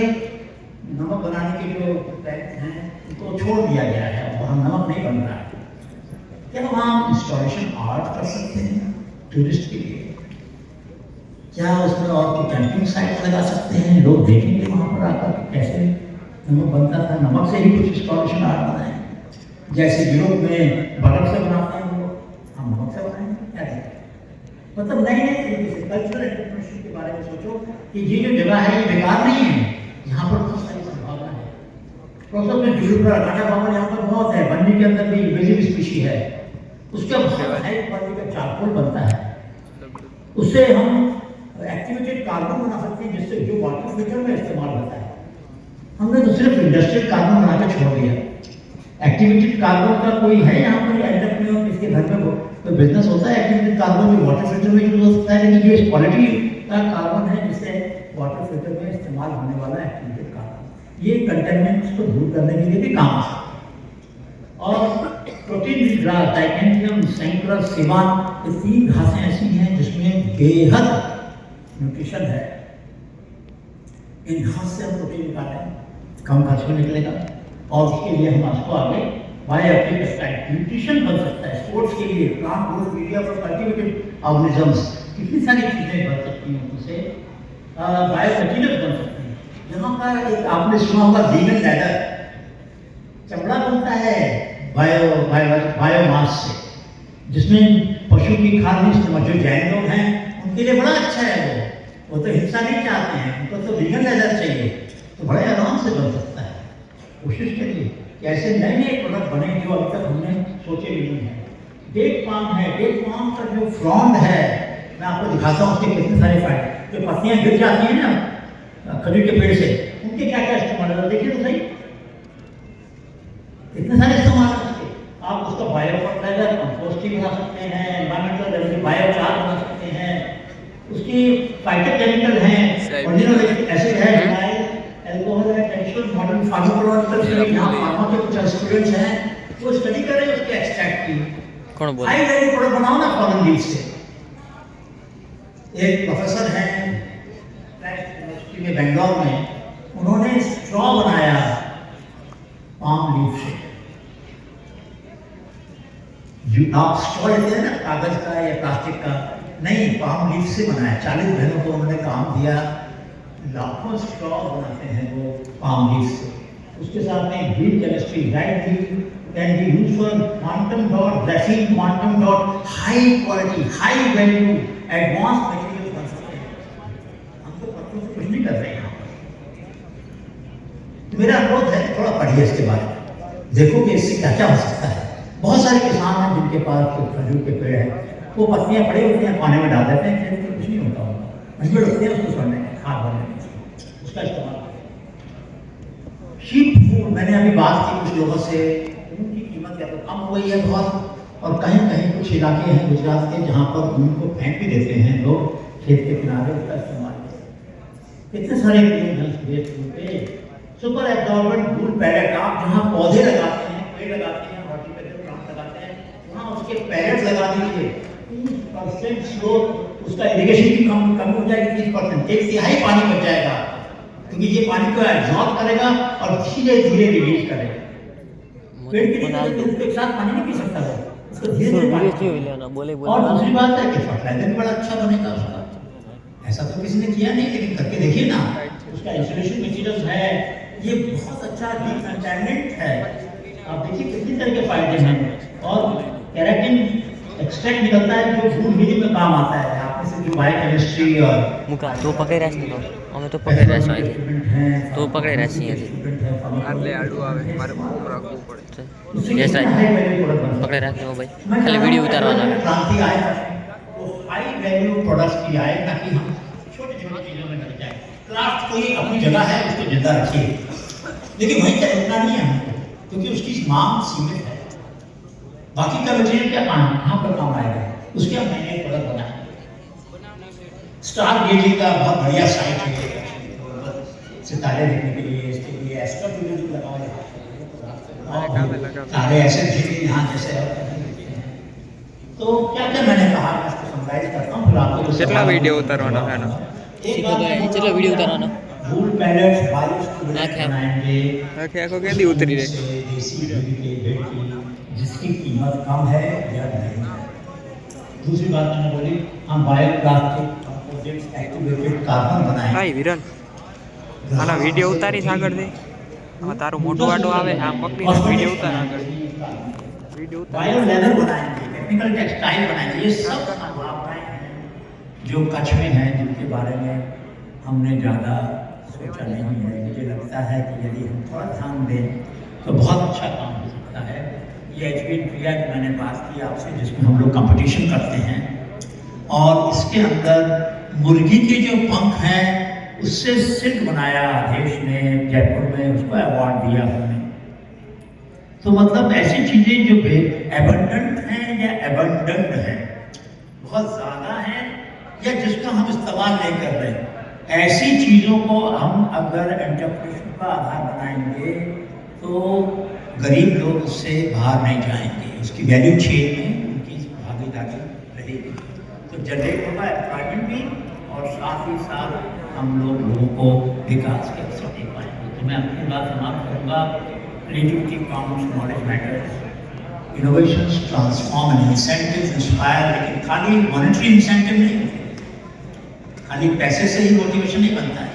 नमक बनाने के जो पैंस हैं उनको छोड़ दिया गया है, वहाँ नमक नहीं बन रहा है। क्या वहाँ इंस्टॉलेशन आर्ट कर सकते हैं टूरिस्ट के लिए? क्या उसमें और कोई कैंपिंग साइट लगा सकते हैं? लोग देखेंगे वहाँ पर आकर कैसे नमक बनता था, नमक से ही कुछ इंस्टॉलेशन आर्ट बनाए, जैसे यूरोप में बर्फ से बनाते हैं वो, हम नमक से बनाएंगे। क्या है मतलब नए नए तरीके से कल्चरल एंटरप्रेन्योरशिप के बारे में सोचो कि ये जो जगह है ये बेकार नहीं है, यहाँ पर बहुत सारी संभावना है। प्रोसेस में जुलूपर टाटा पावर यहाँ पर बहुत है, बनने के अंदर भी इन्वेजिव स्पीशी है, उसके बहुत हाई क्वालिटी का चारकोल बनता है, उससे हम एक्टिवेटेड कार्बन बना सकते हैं जिससे जो वाटर फिल्टर में इस्तेमाल होता है। हमने तो सिर्फ इंडस्ट्रियल कार्बन बना के छोड़ दिया। एक्टिवेटेड कार्बन का कोई है यहाँ पर एंटरप्रेन्योर इसके घर में कोई बिजनेस होता है एक्टिवेटेड कार्बन में वाटर फिल्टर में यूज हो सकता है, लेकिन ये क्वालिटी का कार्बन है जिससे वाटर फिल्टर में इस्तेमाल होने वाला एक्टिवेटेड कार्बन, ये कंटेनमेंट्स को दूर करने के लिए भी काम आ सकता है। और प्रोटीन ग्रास, डाइकेंथियम, सेंक्रस, सिवान, ये 3 घासें ऐसी हैं जिसमें बेहद न्यूट्रिशन है। इन घास से हम प्रोटीन निकालें, कम खर्च में निकलेगा, और उसके लिए हम आपको आगे बायोएक्टिव पेस्टिसाइड न्यूट्रिशन बन सकता है स्पोर्ट्स के लिए, plant growth media for cultivated organisms, कितनी सारी चीजें बन सकती हैं उनसे, बायोमेटीरियल्स बन सकते हैं। यहाँ पर एक आपने सुना होगा वीगन लेदर, चमड़ा बनता है बायोमास से, जिसमें पशु की खाद नहीं इस्तेमाल। जो जैन लोग हैं उनके लिए बड़ा अच्छा है, वो तो हिंसा नहीं चाहते हैं, उनको तो वीगन लेदर चाहिए, तो बड़े आराम से बन सकता है। कोशिश करिए कि ऐसे नए नए प्रोडक्ट बने जो अभी तक हमने सोचे भी नहीं है। डेट पाम है, डेट पाम का जो फ्रॉन्ड है मैं आपको दिखाता हूँ उसके कितने सारे फायदे। जो पत्तियां गिर जाती हैं ना खजूर के पेड़ से, उनके क्या क्या इस्तेमाल है देखिए तो सही, इतने सारे इस्तेमाल है उसके। आप उसका बायो फर्टिलाइजर, कंपोस्टिंग बना सकते हैं, एनवायरमेंटल बायोचार बना सकते हैं, उसकी फाइटोकेमिकल हैं, ऑर्गेनिक एसिड है, विनाइल, अल्कोहल है, टेक्सचर मॉडर्न फार्माकोलॉजिकल, यहाँ फार्मा के कुछ स्टूडेंट्स हैं वो स्टडी कर रहे हैं उसके एक्सट्रैक्ट की। कौन बोल हाई वैल्यू प्रोडक्ट बनाओ ना फॉरेन लीफ से। एक प्रोफेसर हैं यूनिवर्सिटी में बेंगलोर में, उन्होंने स्ट्रॉ बनाया पाम लीफ से। आप स्ट्रॉ लेते हैं ना कागज का या प्लास्टिक का, नहीं पाम लीफ से बनाया। 40 बहनों को उन्होंने काम दिया, लाखों स्ट्रॉ बनाते हैं वो पाम लीफ से। उसके साथ में green chemistry, right green can be used for quantum dot, graphene quantum dot, high quality high value advance material बन सकते हैं। हम तो पत्तों से कुछ नहीं कर रहे हैं यहाँ पर। मेरा अनुरोध है थोड़ा पढ़िए इसके बारे में, देखो कि इससे क्या क्या हो सकता है। बहुत सारे किसान हैं जिनके पास खजूर के पेड़ हैं, वो पत्तियां पड़ी होती हैं पानी में डाल देते हैं, खेत में कुछ नहीं होता होगा, मजबूर होते हैं उसको छोड़ने में, खाद भरने में, उसका इस्तेमाल। शीप फूड मैंने अभी बात की कुछ लोगों से, उनकी कीमत या तो कम हो गई है बहुत, और कहीं कहीं कुछ इलाके हैं गुजरात के जहाँ पर उनको फेंक भी देते हैं लोग खेत के किनारे, उसका इस्तेमाल करते हैं। इतने सारे सुपर एब्जॉर्बेंट वूल पैलेट, आप जहाँ पौधे लगाते हैं, पेड़ लगाते हैं, हॉर्टिकल्चर प्लांट लगाते हैं, वहाँ उसके पैलेट लगा दीजिए। 30% स्लोप उसका इरिगेशन की कमी हो जाएगी, 30%, 1/3 पानी बच जाएगा, क्योंकि ये पानी को एब्जॉर्ब करेगा और धीरे धीरे रिलीज करेगा। पेड़ के लिए एक साथ पानी नहीं पी सकता है, उसको धीरे-धीरे काटेंगे। और दूसरी बात है कि फर्टिलाइजर भी बड़ा अच्छा बनेगा उसका। ऐसा तो किसी ने किया नहीं, लेकिन करके देखिए ना, उसका इंसुलेशन मटेरियल है, ये बहुत अच्छा डीकंटामिनेंट है। आप देखिए कितनी तरह के फायदे हैं। और केराटिन एक्सट्रैक्ट निकलता है जो फूड हीलिंग में काम आता है। आपने से जो बायोकेमिस्ट्री और मुका तो पकड़ी राख नो અમે તો પકડી રાખ તો પકડી રાખી એટલે આડું આવે મારે રાખવું પડે યસ રાઈટ પકડી રાખજો ભાઈ ખાલી વિડિયો ઉતારવાનો આવે क्रांति आए वो हाई वैल्यू प्रोडक्ट्स की आए ताकि हम छोटे-छोटे चीजों में लग जाए। क्राफ्ट कोई अपनी जगह है, उसको जिंदा रखिए, लेकिन वहीं तक रुकना नहीं है हमको, क्योंकि उसकी मांग सीमित है। बाकी का मटेरियल क्या कहाँ पर काम आएगा, उसके हम नए प्रोडक्ट बनाएंगे। स्टार गेजिंग का बहुत बढ़िया साइट है सितारे देखने के लिए, इसके लिए एस्ट्रो टूरिज्म लगाओ यहाँ, तारे ऐसे दिखेंगे यहाँ जैसे। तो क्या क्या मैंने कहा, मैं इसको समराइज करता हूँ फिर आपको કેટલા વિડિયો ઉતારવાનો છે એનો કેટલા વિડિયો ઉતારવાનો फूल पैलेट्स बायोस को आँखें बनाएंगे આખે આખો કેદી ઉતરી રે देसी घी के भेड़ की, जिसकी कीमत कम है या नहीं है। दूसरी बात मैंने बोली, हम बायोप्लास्टिक कंपोजिट्स एक्टिवेटेड कार्बन बनाएंगे। ભાઈ વિરલ આના વિડિયો ઉતારી આગળ દે આ તારું મોટું આડો આવે આમ પકડીને વિડિયો ઉતાર આગળ વિડિયો ઉતાર बायो लेदर बनाएंगे, टेक्निकल टेक्सटाइल बनाएंगे। ये सब संभावनाएं हैं जो कच्छ में हैं, जिनके बारे में हमने ज़्यादा सोचा नहीं है। मुझे लगता है कि यदि हम थोड़ा ध्यान दें तो बहुत अच्छा काम हो सकता है। ये एचपी क्रिया की मैंने बात की आपसे, जिसमें हम लोग कंपटीशन करते हैं, और इसके अंदर मुर्गी के जो पंख हैं उससे सिट बनाया देश ने जयपुर में, उसको अवार्ड दिया हमने। तो मतलब ऐसी चीज़ें जो एबंडेंट हैं या एबंडेंट हैं, बहुत ज़्यादा हैं, या जिसका हम इस्तेमाल नहीं कर रहे, ऐसी चीज़ों को हम अगर एंटरप्रेन्योरशिप का आधार बनाएंगे तो गरीब लोग उससे बाहर नहीं जाएंगे, उसकी वैल्यू चेन में उनकी भागीदारी रहेगी। तो जनरेट होगा एम्प्लॉयमेंट भी, और साथ ही साथ हम लोगों को विकास के अवसर दे पाएंगे। तो मैं अपनी बात समाप्त करूँगा। Creativity counts, knowledge matters, innovations transform and incentives inspire. लेकिन खाली मॉनेटरी इंसेंटिव नहीं, खाली पैसे से ही मोटिवेशन नहीं बनता है।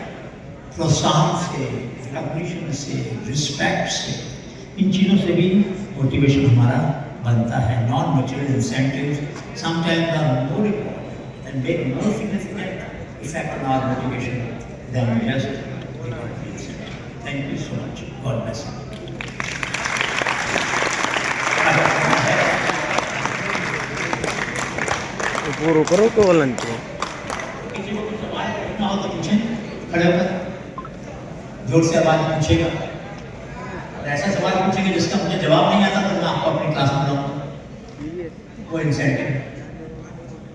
प्रोत्साहन से, रिकॉग्निशन से, रिस्पेक्ट से, इन चीज़ों से भी मोटिवेशन हमारा बनता है। Non material incentives sometimes are more important and make more significant effect on our motivation than just recognition. Thank you so much, God bless you. પૂરું કરો તો વલણ છે किसी को कुछ सवाल पूछना हो तो पूछें, खड़े होकर जोर से आवाज पूछेगा। और ऐसा सवाल पूछेंगे जिसका मुझे जवाब नहीं आता तो मैं आपको अपनी क्लास में लाऊंगा। वो incentive.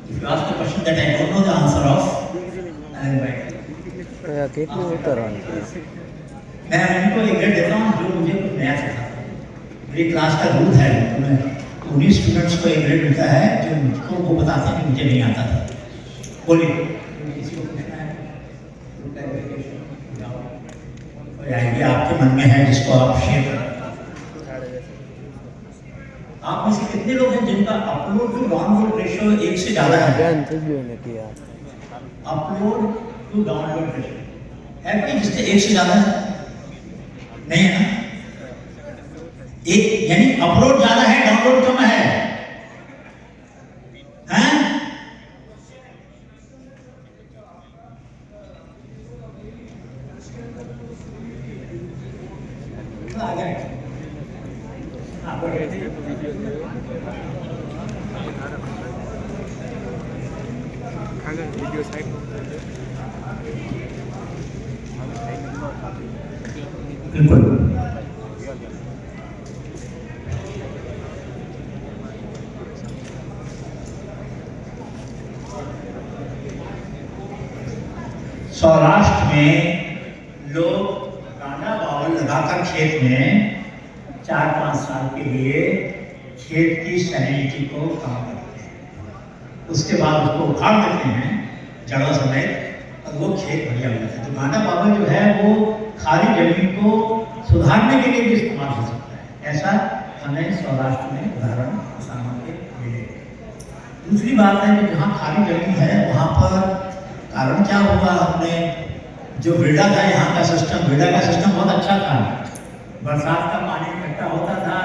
If you ask a question that I don't know the answer of, I will invite you. કેટલું ઉતારવાનું मैं उनको एक ग्रेड देता हूँ जो मुझे कुछ नया सिखाता है। मेरी क्लास का रूल है, तो मैं 19 स्टूडेंट्स को एक ग्रेड मिलता है जो मुझको वो बताते हैं कि मुझे नहीं आता था। बोलिए, किसी को पूछना है? कोई आइडिया आपके मन में है जिसको आप शेयर करें? आप में से कितने लोग हैं जिनका अपलोड टू डाउनलोड रेशियो 1 से ज़्यादा है? अपलोड टू डाउनलोड रेशियो है कोई जिससे 1 से ज़्यादा है? नहीं है ना? एक यानी अपलोड ज़्यादा है, डाउनलोड कम है, हैं? आ गए। વિડીયો સાઈડ बिल्कुल। सौराष्ट्र में लोग कांडा बावल लगाकर खेत में 4-5 साल के लिए खेत की सैलिनिटी को कम करते हैं, उसके बाद उसको उखाड़ देते हैं जड़ों समेत, और वो खेत बढ़िया हो जाता है। तो कांडा बावल जो है वो खाली जमीन को सुधारने के लिए भी इस्तेमाल हो सकता है। ऐसा हमें सौराष्ट्र में उदाहरण किसानों के मिले। दूसरी बात है कि जहाँ खाली जमीन है वहाँ पर कारण क्या हुआ, हमने जो बेड़ा था यहाँ का सिस्टम, बेड़ा का सिस्टम बहुत अच्छा था। बरसात का पानी इकट्ठा होता था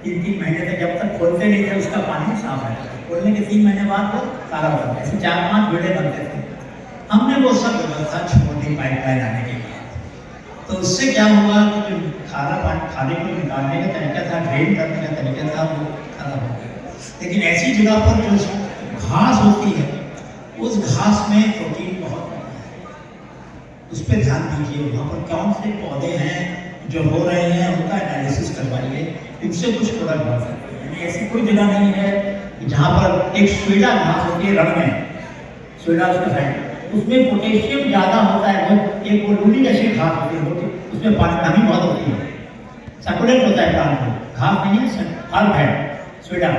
3-3 महीने तक, जब तक खोलते नहीं थे उसका पानी साफ है, खोलने के 3 महीने बाद वो सारा होता था। ऐसे 4-5 बेड़े बनते थे। हमने वो सब व्यवस्था छोड़ दी पाइपलाइन आने के बाद। तो उससे क्या हुआ कि जो खारा पानी खाने को निकालने का तरीका था, ड्रेन करने का तरीका था, वो खराब हो गया। लेकिन ऐसी जगह पर जो घास होती है उस घास में प्रोटीन बहुत होता है, उस पर ध्यान दीजिए। वहाँ पर कौन से पौधे हैं जो हो रहे हैं उनका एनालिसिस करवाइए, उनसे कुछ प्रोडक्ट बन सकते हैं। यानी ऐसी कोई जगह नहीं है जहाँ पर एक स्वेडा घास होती है रण में, स्वेडा उसका साइड, उसमें पोटेशियम ज़्यादा होता है, वो एक बोलूनी जैसी घास होती है, उसमें पानी नमी बहुत होती है, सर्कुलेट होता है प्लांट में, घास नहीं है, हर्ब है स्वेडा,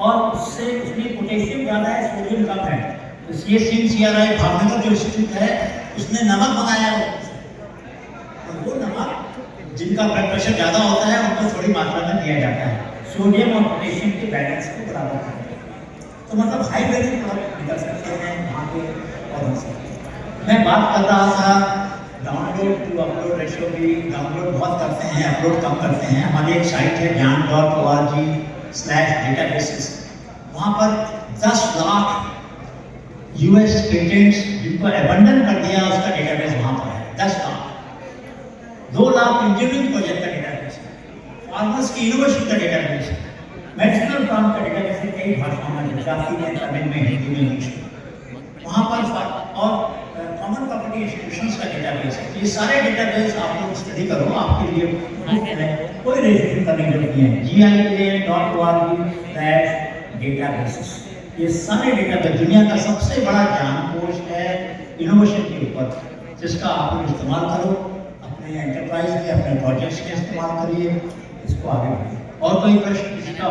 और उससे उसमें पोटेशियम ज़्यादा है, सोडियम कम है। तो CSIR भावनगर जो इंस्टीट्यूट है उसने नमक बनाया है, और वो नमक जिनका ब्लड प्रेशर ज़्यादा होता है उनको थोड़ी मात्रा में दिया जाता है, सोडियम और पोटेशियम के बैलेंस को बराबर करने के लिए। तो मतलब हाई वैल्यू प्रोडक्ट निकल सकते हैं वहाँ के पौधों से। मैं बात कर रहा था डाउनलोड टू अपलोड रेशियो की, डाउनलोड बहुत करते हैं, अपलोड कम करते हैं। हमारी एक साइट है gyan.org/databases, वहाँ पर 10 लाख US पेटेंट्स जिनको एबंडन कर दिया उसका डेटाबेस वहाँ पर है, 10 लाख। 2 लाख इंजीनियरिंग प्रोजेक्ट का डेटाबेस है, फार्मर्स की इनोवेशन का डेटाबेस है, मेडिसिनल प्लांट का डेटाबेस है, कई भाषाओं में, गुजराती में, तमिल में, हिंदी में, इंग्लिश में, वहाँ पर और कॉमन प्रॉपर्टी इंस्टीट्यूशंस का डेटाबेस है। ये सारे डेटाबेस आप लोग स्टडी करो, आपके लिए कोई रजिस्ट्रेशन करने की जरूरत नहीं है। GIA.org/databases, ये सारे डेटाबेस दुनिया का सबसे बड़ा ज्ञान कोश है इनोवेशन के ऊपर, जिसका आप लोग इस्तेमाल करो, अपने एंटरप्राइज के, अपने प्रोजेक्ट्स के इस्तेमाल करिए, इसको आगे बढ़िए। और कोई प्रश्न किसी का हो?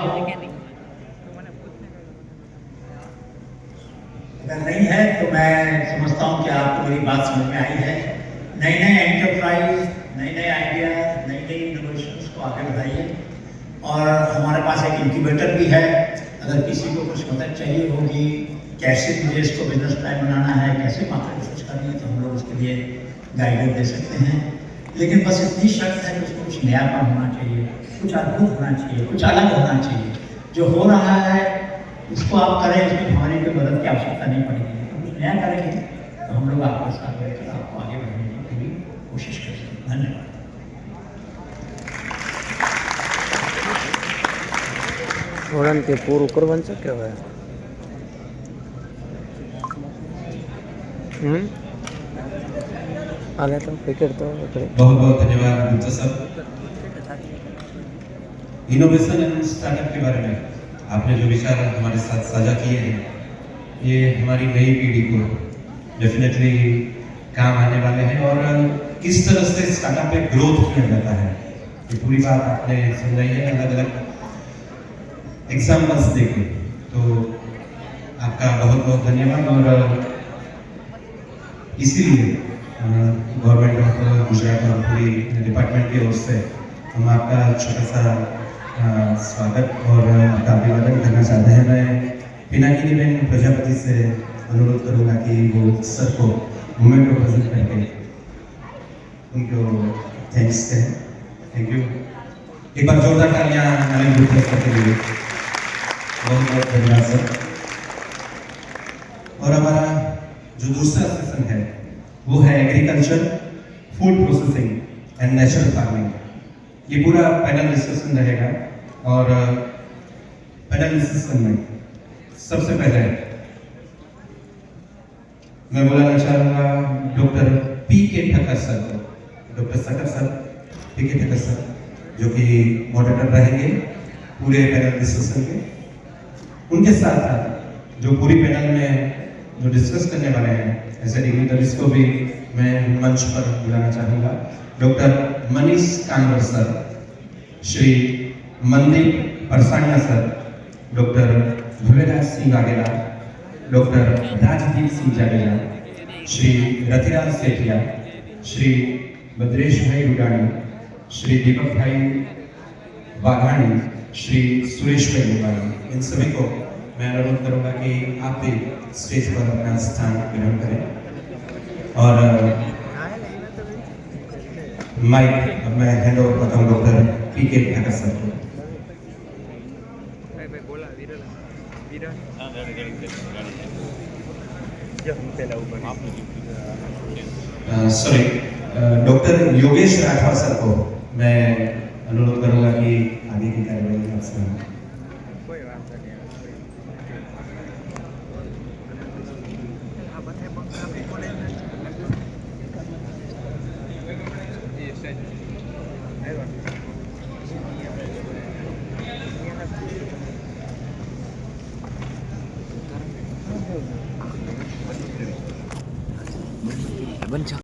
अगर नहीं है तो मैं समझता हूँ कि आपको मेरी बात समझ में आई है। नए नए एंटरप्राइज, नए नए आइडियाज, नई नई इनोवेशंस को आगे बढ़ाइए। और हमारे पास एक इंक्यूबेटर भी है, अगर किसी को कुछ मदद चाहिए होगी, कैसे मुझे इसको बिजनेस प्लान बनाना है, कैसे मार्केट रिसर्च करनी है, तो हम लोग उसके लिए गाइडेंस दे सकते हैं। लेकिन बस इतनी शर्त है कि उसको कुछ नयापन होना चाहिए, कुछ अद्भुत होना चाहिए, कुछ अलग होना चाहिए। जो हो रहा है उसको आप करें, उसमें हमारी कोई मदद की आवश्यकता नहीं पड़ेगी। तो कुछ नया करेंगे तो हम लोग आपके साथ रहकर आपको आगे बढ़ने की पूरी कोशिश करेंगे। धन्यवाद। વળણ કે પૂરું કરવાનું છે કે હવે હાલે તો ક્રિકેટ તો बहुत बहुत धन्यवाद Gupta sir. Innovation and startup के बारे में आपने जो विचार हमारे साथ साझा किए हैं, ये हमारी नई पीढ़ी को डेफिनेटली काम आने वाले हैं। और किस तरह से स्टार्टअप में ग्रोथ किया जाता है, ये पूरी बात आपने समझाई है अलग अलग एग्जाम्पल्स देके। तो आपका बहुत बहुत धन्यवाद। और इसीलिए गवर्नमेंट ऑफ गुजरात और पूरी डिपार्टमेंट की ओर से हम आपका छोटा सा स्वागत और आपका अभिवादन करना चाहते हैं। मैं पिनाकिनीबेन प्रजापति से अनुरोध करूँगा कि वो सर को मूवमेंट को प्रेजेंट करके उनको थैंक्स कहें। Thank you. एक बार जोरदार तालियां हमारे ग्रुप के लिए। बहुत बहुत धन्यवाद सर। और हमारा जो दूसरा सेशन है वो है agriculture, food processing and natural farming. ये पूरा पैनल डिस्कशन रहेगा। और पैनल डिस्कशन में सबसे पहले मैं बुलाना चाहूँगा डॉक्टर PK ठक्कर सर को। Doctor Thakkar sir, PK Thakkar sir जो कि मॉडरेटर रहेंगे पूरे पैनल डिस्कशन के। उनके साथ साथ जो पूरी पैनल में जो डिस्कस करने वाले हैं ऐसे डिग्निटरीज को भी मैं मंच पर बुलाना चाहूँगा। Doctor Manish Kangad sir, Shri Mandeep Parsania sir, doctor Bhavyaraj Singh Vaghela, doctor Rajdeep Singh Jadeja, Shri Ratiraj Sethia, Shri Badresh भाई रुडाणी, श्री दीपक भाई वाघाणी श्री सुरेश भाई मोबाली, इन सभी को मैं अनुरोध करूंगा कि आप भी स्टेज पर अपना स्थान ग्रहण करें। और माइक अब मैं हैंड ओवर करता हूँ डॉक्टर पी.के. ठाकर सर को। Sorry, doctor Yogesh Rathwa sir को मैं अनुरोध करूंगा कि आगे की कार्यवाही आपसे बन जा।